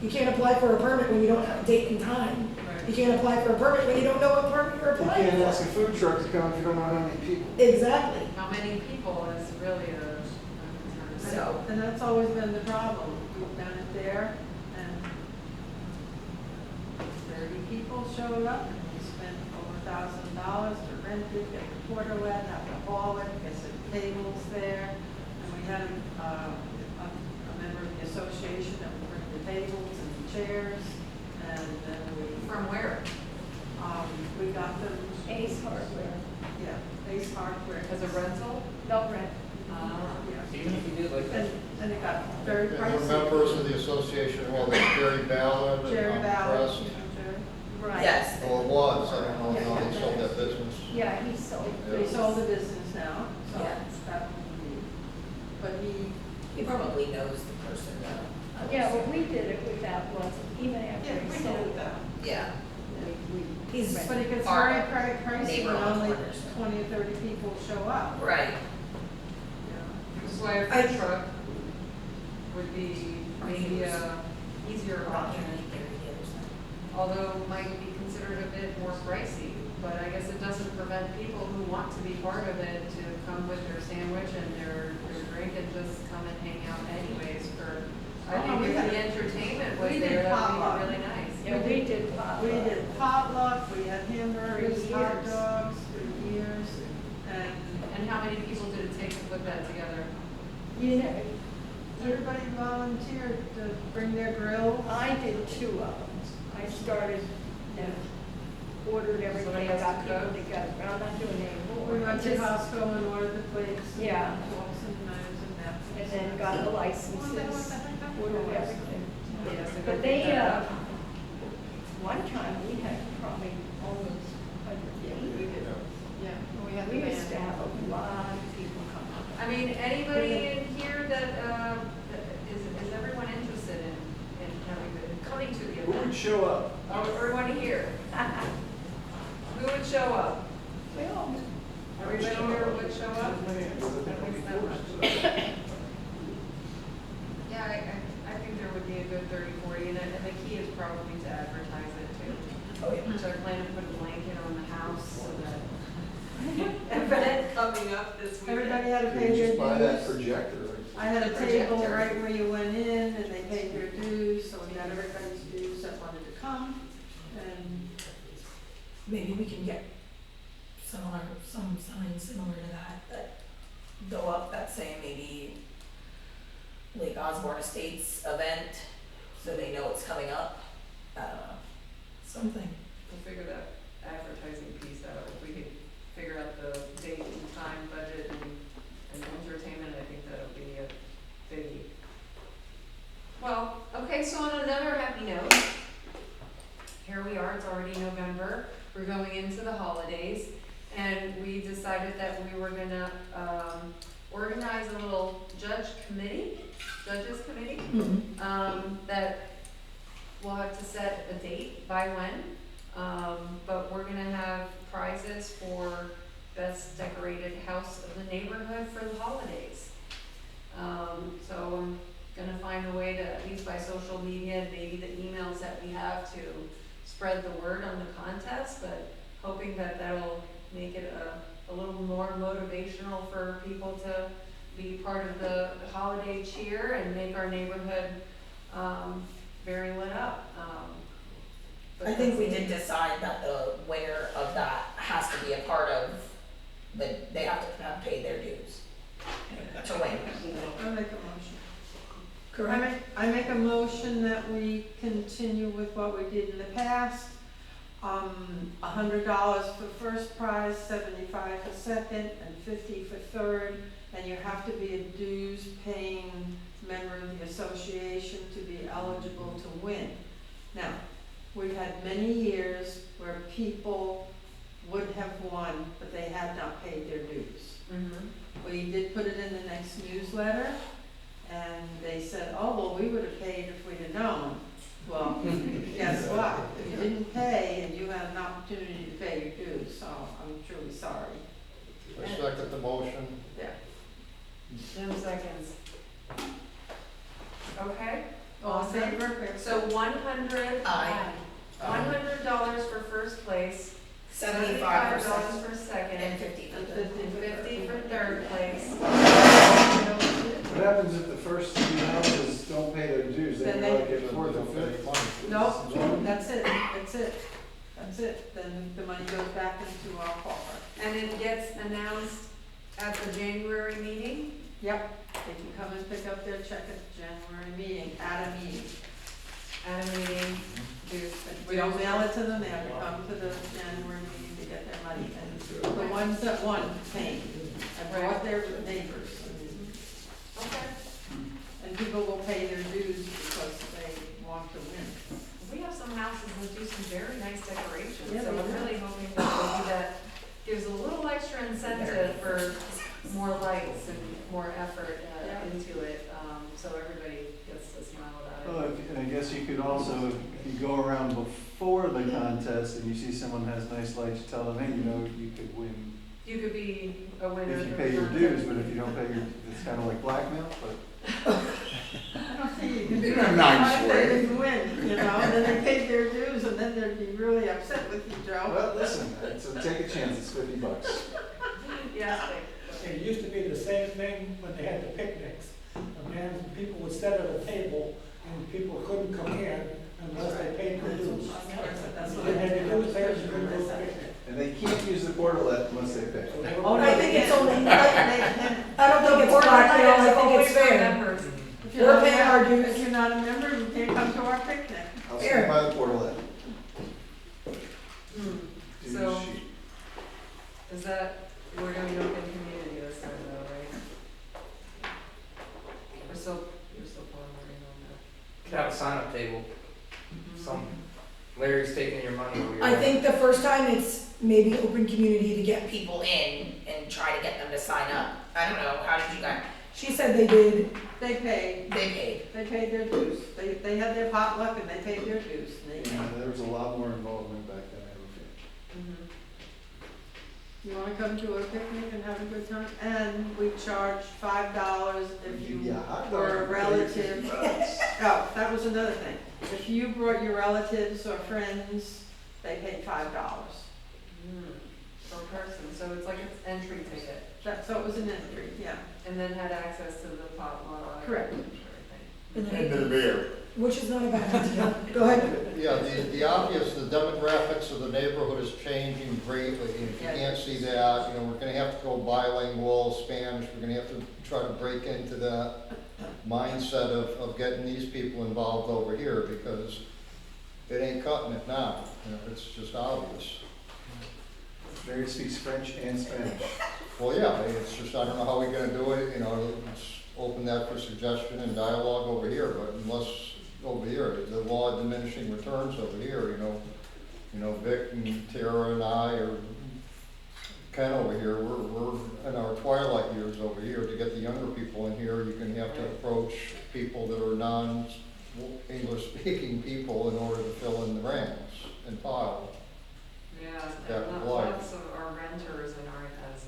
You can't apply for a permit when you don't have a date and time. You can't apply for a permit when you don't know what permit you're You applying can't ask a for. food truck to come if you don't know how many people. Exactly. How many people is really a concern. So, And that's always been the problem. We've done it there, and 30 people showed up, and we spent over $1,000 to rent it, get the porter wet, have to haul it, get some tables there. And we had a member of the association that would bring the tables and the chairs, and then From where? we got them, Ace Hardware. yeah, Ace Hardware. As a rental? No rent. Yeah. Even if you do like that. And it got very And pricey. we're members of the association, well, there's Jerry Ballard and Jerry Tom Ballard, Crest. Jerry. Right. yes. Well, it was, I don't know how they sold that business. Yeah, he sold. They sold the business now, so Yeah. that would be, but He probably knows the person though. Yeah, well, we did it with that one, even yeah, after he we sold know it. that. Yeah. We He's, But it gets Our very pricey neighbor when on the only corner, so. 20 or 30 people show up. right. Yeah. This is why a food truck would be maybe a easier option, although might be considered a bit more pricey. But I guess it doesn't prevent people who want to be part of it to come with their sandwich and their drink and just come and hang out anyways for, I think if the entertainment was we did there, that would potluck. be really nice. Yeah, we did potluck. We did potluck, we had hamburgers, For hot years. dogs for years, and And how many people did it take to put that together? You know, everybody volunteered to bring their grill. I did 2 of them. I started, ordered everything, Somebody I else got to people cook? together, but I'm not doing it anymore. We went I to just- Costco and ordered the plates. Yeah. Forks and knives and napkins. And then got the licenses, ordered everything. Yes, if But I they, pick that up. one time we had probably almost 100 people. Yeah, we had the We used to band. have a lot of people come. I mean, anybody in here that, is everyone interested in coming to the Who would event? show up? Everyone here? Who would show up? Well, Everybody here would show up? That makes that much. Yeah, I think there would be a good 30, 40, and the key is probably to advertise it too. Oh, yeah. So I plan to put a blanket on the house so that event coming up this weekend. Everybody had to You pay could their just buy that dues. projector. I had a The table projector. right where you went in, and they paid their dues, so we got everybody's dues that wanted to come, and Maybe we can get some signs similar to that go up that say maybe Lake Osborne Estates event, so they know it's coming up. I don't know, something. We'll figure that advertising piece out. If we could figure out the date and time, budget, and entertainment, I think that would be a biggie. Well, okay, so on another happy note, here we are, it's already November, we're going into the holidays, and we decided that we were gonna, organize a little judges committee, that we'll have to set a date by when. But we're gonna have prizes for best decorated house of the neighborhood for the holidays. So I'm gonna find a way to, at least by social media, and maybe the emails that we have, to spread the word on the contest, but hoping that that'll make it a little more motivational for people to be part of the holiday cheer and make our neighborhood, very lit up. But I think we that's- did decide that the winner of that has to be a part of, they have to have paid their dues to win. I'll make a motion. I make a motion that we continue with what we did in the past. $100 for first prize, 75 for second, and 50 for third. And you have to be a dues paying member of the association to be eligible to win. Now, we've had many years where people would have won, but they had not paid their dues. We did put it in the next newsletter, and they said, oh, well, we would have paid if we'd have known. Well, guess what? If you didn't pay, and you had an opportunity to pay your dues, so I'm truly sorry. I second the motion. Yeah. Jim seconds. Okay? All in Awesome. favor? So Aye. $100 for first place, $75 $75 for second, and 50 for And the. 50 for third place. What happens if the first 3 houses don't pay their dues? Then They they- go like at fourth or fifth. Nope, that's it. Then the money goes back into our coffer. And it gets announced at the January meeting? Yep, they can come and pick up their check at the January meeting, at a meeting. At a meeting. We don't mail it to them, they have to come to the January meeting to get their money. And the ones that won paid, and brought their neighbors. Okay. And people will pay their dues because they want to win. We have some houses that do some very nice decorations, Yeah, so they I'm do. really hoping that maybe that gives a little extra incentive for more lights and more effort into it, so everybody gets to smile about Well, it. I guess you could also, if you go around before the contest and you see someone has nice lights, you tell them, hey, you know, you could win You could be a winner. if you for pay your contest. dues, but if you don't pay your, it's kind of like blackmail, but. I don't think league. In a nice Sometimes way. they didn't win, you know, and then they paid their dues, and then they'd be really upset with you, Joe. Well, listen, so take a chance, it's $50. Yes, It used to be the same thing when they had the picnics. A man, people would sit at a table and people couldn't come in unless they paid their dues. That's what And I then the dues paid, did. you couldn't go to the picnic. And they can't use the portalet unless they pay. So they were- Oh, no, I think it's only, they I don't think it's black, I think it's fair. members. If you're We're not a paying our member- dues. If you're not a member, you can't come to our picnic. I'll Here. stand by the portalet. Dues So- sheet. Is that, we're gonna be open community this time though, right? We're still pondering on that. Could have a sign-up table. Some, Larry's taking your money. over your I head. think the first time it's maybe open community to get people in and try to get them to sign up. I don't know, how did you guys? She said they did, They paid, they paid. their dues. They had their potluck and they paid their dues. And they- Yeah, there was a lot more involvement back then, I have a feeling. You wanna come to a picnic and have a good time? And we charge $5 if you Yeah, hot were a dogs. relative. Oh, that was another thing. If you brought your relatives or friends, they paid $5. Per person, so it's like an entry ticket, So it was an entry, yeah. and then had access to the potluck. Correct. and everything. And And the beer. which is not a bad idea. Go ahead. Yeah, the obvious, the demographics of the neighborhood is changing greatly. And if you can't see that, we're gonna have to go bilingual, Spanish, we're gonna have to try to break into that mindset of getting these people involved over here, because it ain't cutting it now, it's just obvious. Larry speaks French and Spanish. Well, yeah, it's just, I don't know how we're gonna do it, let's open that for suggestion and dialogue over here, but unless, over here, the law of diminishing returns over here, Vic and Tara and I, or Ken over here, we're in our twilight years over here. To get the younger people in here, you're gonna have to approach people that are non-English speaking people in order to fill in the ranks and file. Yeah, That and would like- lots of our renters and aren't as,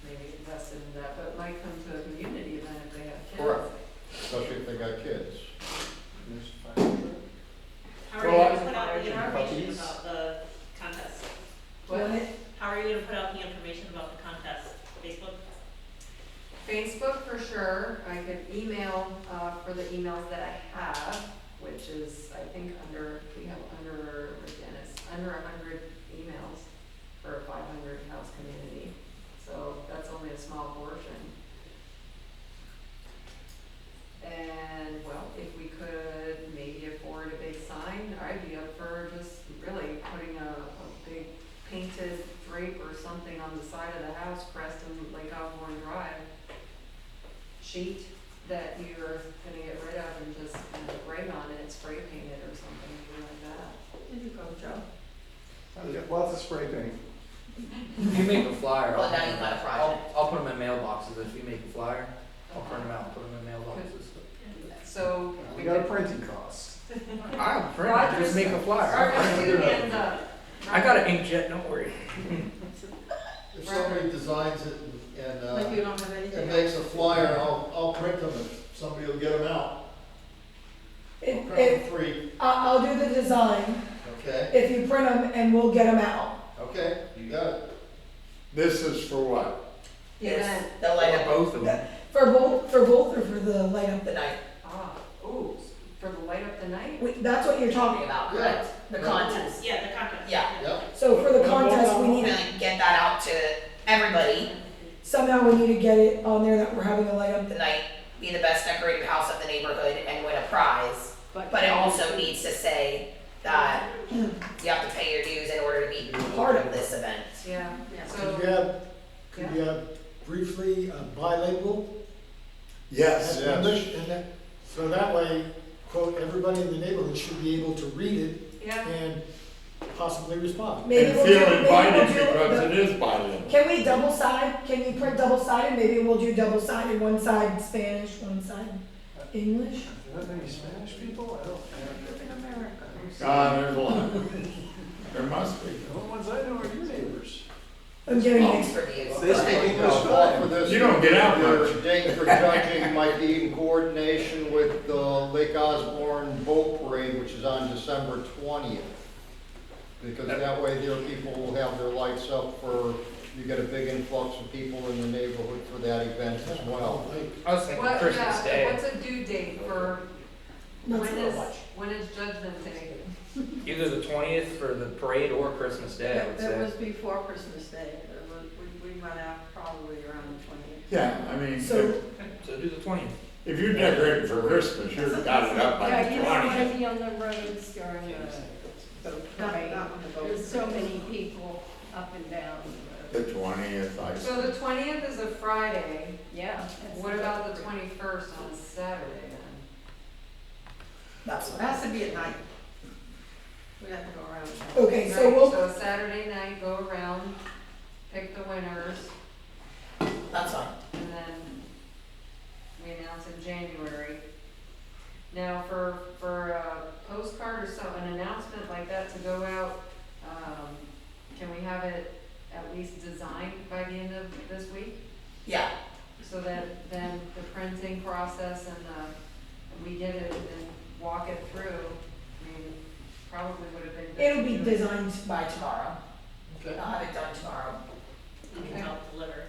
maybe invested in that, but might come to a community event if they have kids. Correct. Especially if they got kids. How are you Well, gonna put out the information puppies. about the contest? What? How are you gonna put out the information about the contest? Facebook? Facebook for sure. I could email, for the emails that I have, which is, I think, we have under 100 emails for a 500 house community. So that's only a small portion. And, well, if we could maybe afford a big sign, I'd be up for just really putting a big painted drape or something on the side of the house, Preston Lake Osborne Drive sheet that you're gonna get rid of and just write on it, spray paint it or something, like that. Here you go, Joe. Lots of spray paint. If you make a flyer, Well, now you've got a project. I'll put them in mailboxes. If you make a flyer, I'll print them out and put them in mailboxes. So We got a printing cost. I'll print it, just make a flyer. Roger's two hands up. I got an inkjet, don't worry. If somebody designs it Like you don't have anything. and makes a flyer, I'll print them and somebody will get them out. I'll print them free, I'll do the design okay? if you print them and we'll get them out. Okay, you got it. This is for what? Event. The light Or up. both of them. For both or for the light up the night? For the light up the night? That's what you're talking about, Yeah. correct? The contest. Yeah, the contest. Yeah. Yep. So for the contest, we need to get that out to everybody. Somehow we need to get it on there that we're having a light up the night, be the best decorated house of the neighborhood and win a prize. But it also needs to say that you have to pay your dues in order to be part of this event. Yeah, Could you have briefly bilingual? Yes. Have English, and that, so that way, quote, everybody in the neighborhood should be able to read it yeah. and possibly respond. Maybe And we'll feel do- maybe invited we'll do because the- it is bilingual. Can we double side? Can you print double sided? Maybe we'll do double sided, one side Spanish, one side English. Are there any Spanish people? I don't. In America. There's a lot. There must be. The only ones I know are your neighbors. I'm getting mixed reviews. They speak English Call for fine. this. You don't get out Your much. date for judging might be in coordination with the which is on December 20th. Because that way their people will have their lights up for, you get a big influx of people in the neighborhood for that event as well. I was thinking Christmas Day. What's a due date for, That's when a little is, much. when is Judgment Day? Either the 20th for the parade or Christmas Day, I would That was say. before Christmas Day. We went out probably around the 20th. Yeah, I mean, So- So do the 20th. if you're decorating for Christmas, you've got it up by Yeah, the you don't want 20th. to be on the roads during the parade. Not when the boat- There's so many people up and down the road. The 20th, I So the 20th is a Friday. Yeah. that's What about the 21st on a Saturday then? That's It has to be at night. We have to go around. Okay, so Right, we'll, so a Saturday night, go around, pick the winners, that's fine. and then we announce in January. Now, for a postcard or so, an announcement like that to go out, can we have it at least designed by the end of this week? Yeah, So that then the printing process and we get it and then walk it through, I mean, probably would have been. good it'll to be do it. designed by tomorrow. I'll have it done tomorrow. You can Okay. help deliver.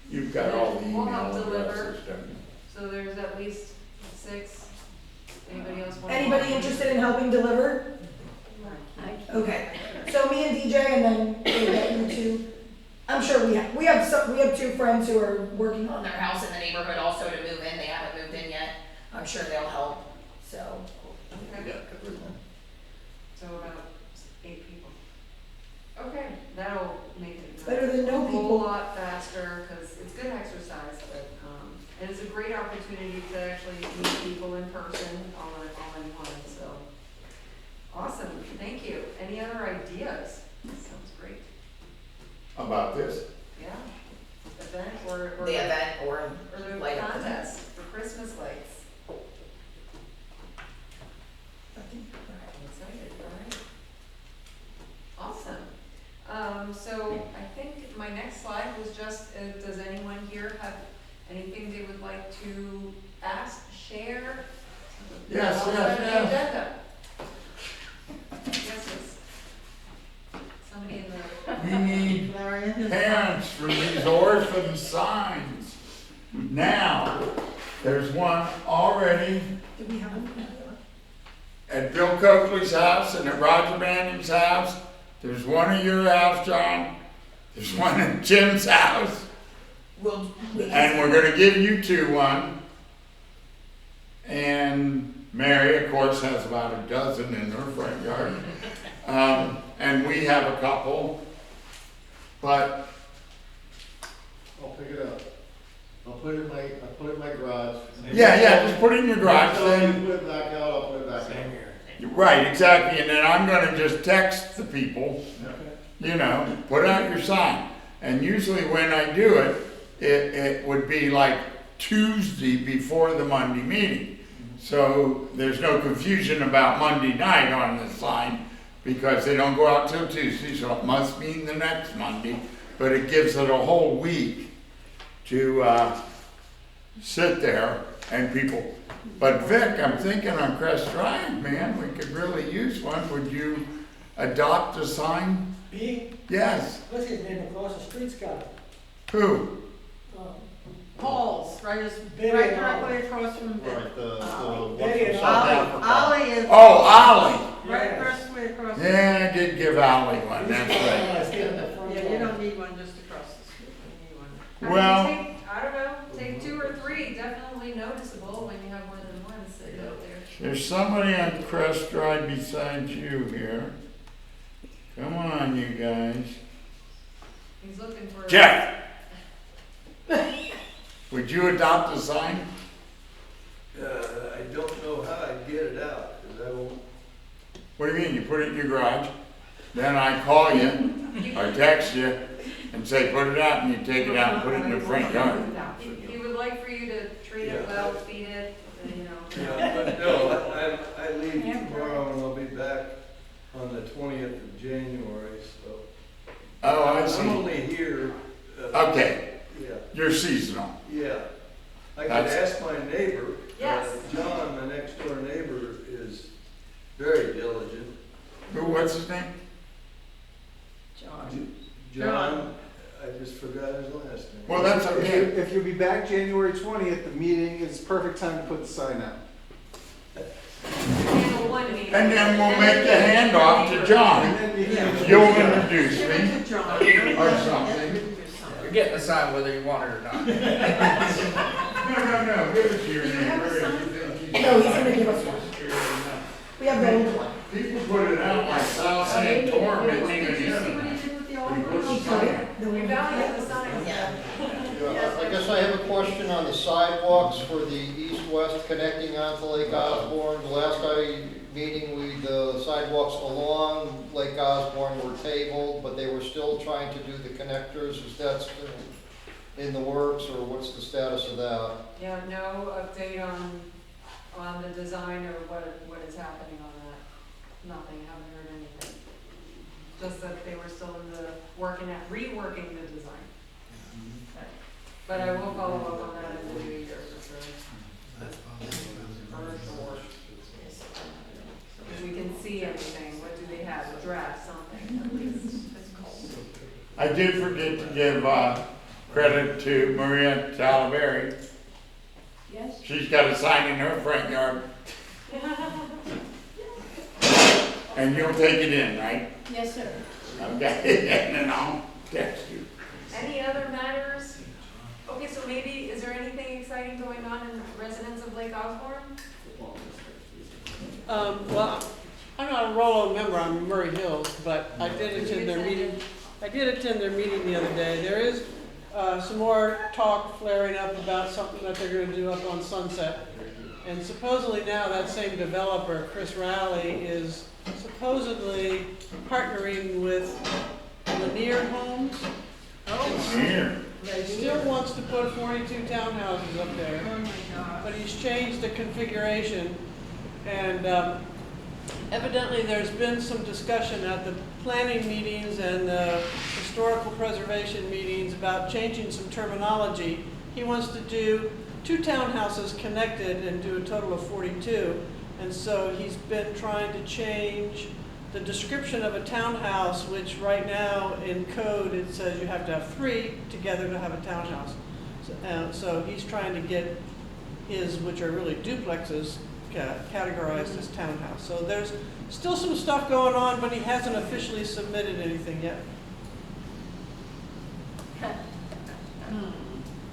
You've got all the We'll email help deliver. addresses, don't you? So there's at least 6. Anybody else want? Anybody interested in helping deliver? Okay, so me and DJ, and then we'll get you two. I'm sure we have 2 friends who are working on their house in the neighborhood also to move in. They haven't moved in yet. I'm sure they'll help. So Okay. So about 8 people. Okay, that'll make it. Better than no A whole people. lot faster, because it's good exercise, but, and it's a great opportunity to actually meet people in person all in one, so. Awesome, thank you. Any other ideas? Sounds great. About this? Yeah. Event or. the event or Or the light up the contest for Christmas lights. I'm excited, all right. Awesome. So I think my next slide was just, does anyone here have anything they would like to ask, share? Yes, Outside yes, of the yes. agenda? Yes, yes. Somebody in the. We need parents for these orphan signs. Now, there's one already Do we have them? at Bill Coakley's house and at Roger Manning's house. There's one at your house, John. There's one at Jim's house. We'll. And we're gonna give you 2 one. And Mary, of course, has about a dozen in her front yard. And we have a couple. But I'll pick it up. I'll put it in my garage. yeah, just put it in your garage Next time then. you put it back out, I'll put it back Same in. here. Right, exactly, and then I'm gonna just text the people, you know, put out your sign. And usually when I do it, it would be like Tuesday before the Monday meeting. So there's no confusion about Monday night on the sign, because they don't go out till Tuesday, so it must mean the next Monday. But it gives it a whole week to sit there and people. But Vic, I'm thinking on Crest Drive, man, we could really use one. Would you adopt a sign? Me? Yes. What's his name across the street's got it? Who? Paul's, right Betty and directly across from Right, the one Betty from and South Ollie. Africa. Ollie is Oh, Ollie. right across, way across. Yeah, I did give Ollie one, that's right. Yeah, you don't need one just across the street, you need one. I mean, Well, I don't know, take 2 or 3, definitely noticeable when you have more than one sitting out there. there's somebody on Crest Drive besides you here. Come on, you guys. He's looking for. Jeff! Would you adopt a sign? I don't know how I'd get it out, because I won't. What do you mean? You put it in your garage, then I call you or text you and say, put it out, and you take it out and put it in your front yard. He would like for you to treat it well, feed it, you know. Yeah, but no, I leave tomorrow and I'll be back on the 20th of January, so. Oh, I I'm see. only here. Okay, Yeah, you're seasonal. yeah. I could That's- ask my neighbor. Yes. John, my next door neighbor, is very diligent. Who, what's his name? John, I just forgot his last name. Well, that's okay. If you'll be back January 20th, the meeting is perfect time to put the sign out. Handle one meeting. And then we'll make the handoff to John. You'll introduce Give it me to John. or something. You're getting a sign whether you want it or not. No, give it to your Do you have a neighbor. sign? No, he's gonna give us one. We have the old one. People put it out like South St. Torm, it's even Did you see what in. he did with the old Pretty good one? sign. We value the signs. Yeah. Yeah, I guess I have a question on the sidewalks for the east-west connecting onto Lake Osborne. The last meeting, the sidewalks along Lake Osborne were tabled, but they were still trying to do the connectors. Is that still in the works, or what's the status of that? Yeah, no update on the design or what is happening on that. Nothing, haven't heard anything. Just that they were still in the reworking the design. But I will follow up on that in the new year for sure. For sure. If we can see anything, what do they have, a draft, something at least. I did forget to give credit to Maria Talaveri. Yes? She's got a sign in her front yard. And you'll take it in, right? Yes, sir. Okay, and then I'll text you. Any other matters? Okay, so maybe, is there anything exciting going on in residents of Lake Osborne? Well, I'm not a Rollo member, I'm in Murray Hills, but I did attend their meeting. I did attend their meeting the other day. There is some more talk flaring up about something that they're gonna do up on Sunset. And supposedly now that same developer, Chris Rowley, is supposedly partnering with Lanier Homes. Here. He still wants to put 42 townhouses up there. Oh my God. But he's changed the configuration, and evidently there's been some discussion at the planning meetings and the historical preservation meetings about changing some terminology. He wants to do 2 townhouses connected and do a total of 42, and so he's been trying to change the description of a townhouse, which right now in code it says you have to have 3 together to have a townhouse. So he's trying to get his, which are really duplexes, categorized as townhouse. So there's still some stuff going on, but he hasn't officially submitted anything yet.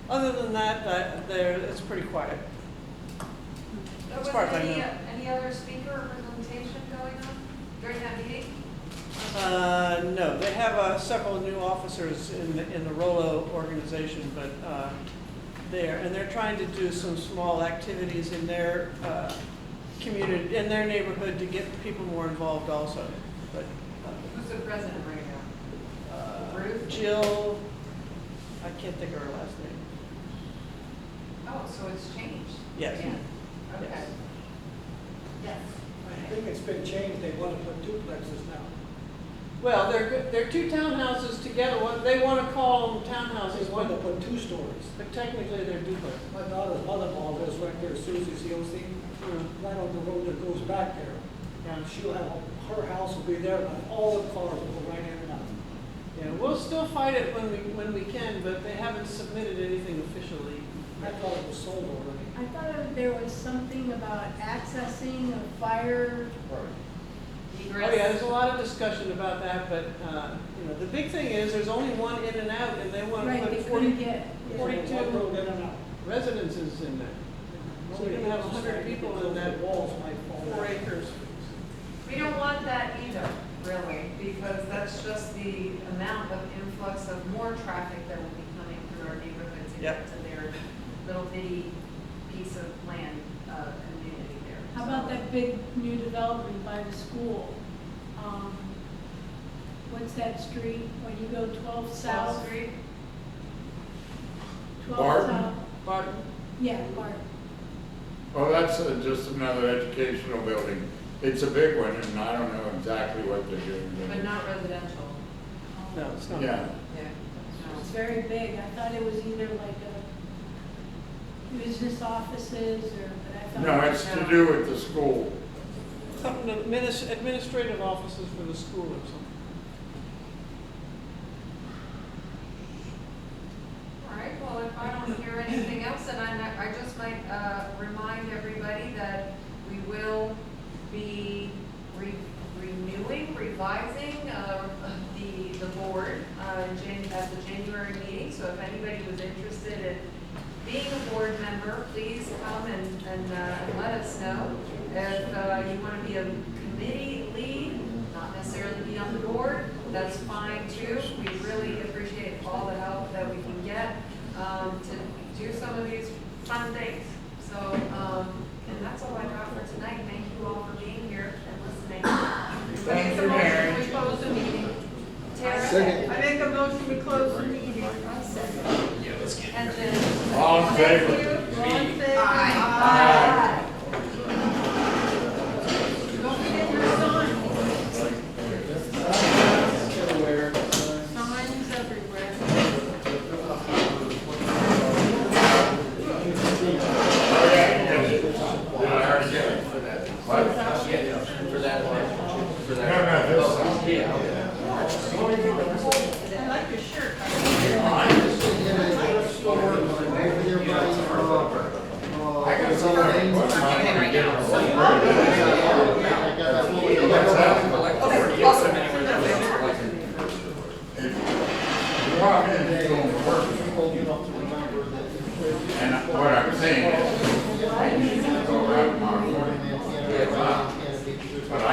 Other than that, it's pretty quiet. Was As far as I any, know. any other speaker or presentation going on during that meeting? No, they have several new officers in the Rollo organization, but they're trying to do some small activities in their community, in their neighborhood, to get people more involved also. But Who's the president right now? Ruth? Jill, I can't think of her last name. Oh, so it's changed? Yes. Yeah. Okay. Yes. Yes. I think it's been changed, they want to put duplexes now. Well, they're 2 townhouses together. They want to call them townhouses, They want to put 2 stories. but technically they're duplexes. My daughter's mother-in-law lives right there, Susie's Yossi, right on the road that goes back there. And she'll have, her house will be there, and all the cars will go right in and out. Yeah, we'll still fight it when we can, but they haven't submitted anything officially. I thought it was sold already. I thought there was something about accessing a fire. Oh yeah, there's a lot of discussion about that, but, the big thing is, there's only one in and out, and they want to Right, put they 40 couldn't get. One 42 road in and out. residences in there. So you're gonna have 100 people in that Walls might fall 4 down. acres. We don't want that either, really, because that's just the amount of influx of more traffic that will be coming through our neighborhood to Yep. get to their little bitty piece of land, community there. How about that big new development by the school? What's that street, when you go 12 South South? Street? 12 Barton? South. Barton? Yeah, Barton. Well, that's just another educational building. It's a big one, and I don't know exactly what they're doing. But not residential. No, it's not. Yeah, Yeah. It's very big. I thought it was either like a business offices or, but I thought. no, it's to do with the school. something, administrative offices for the school or something. All right, well, if I don't hear anything else, then I just might remind everybody that we will be revising the board at the January meeting. So if anybody was interested in being a board member, please come and let us know. If you want to be a committee lead, not necessarily be on the board, that's fine too. We really appreciate all the help that we can get to do some of these fun things. So, and that's all I got for tonight. Thank you all for being here and listening. Thank you, Mary. We close the meeting. Tara? Second. I make a motion to close the meeting. And then. All in favor? All in favor? Aye. Don't forget your signs. Signs everywhere. I already did it for that. What? For that one. For that. No, this one. Yeah. I like your shirt. I got some of it. What's my name? Right now. What's that? Okay, awesome. Well, I'm going to work. And what I'm saying is, I usually go around tomorrow morning, but I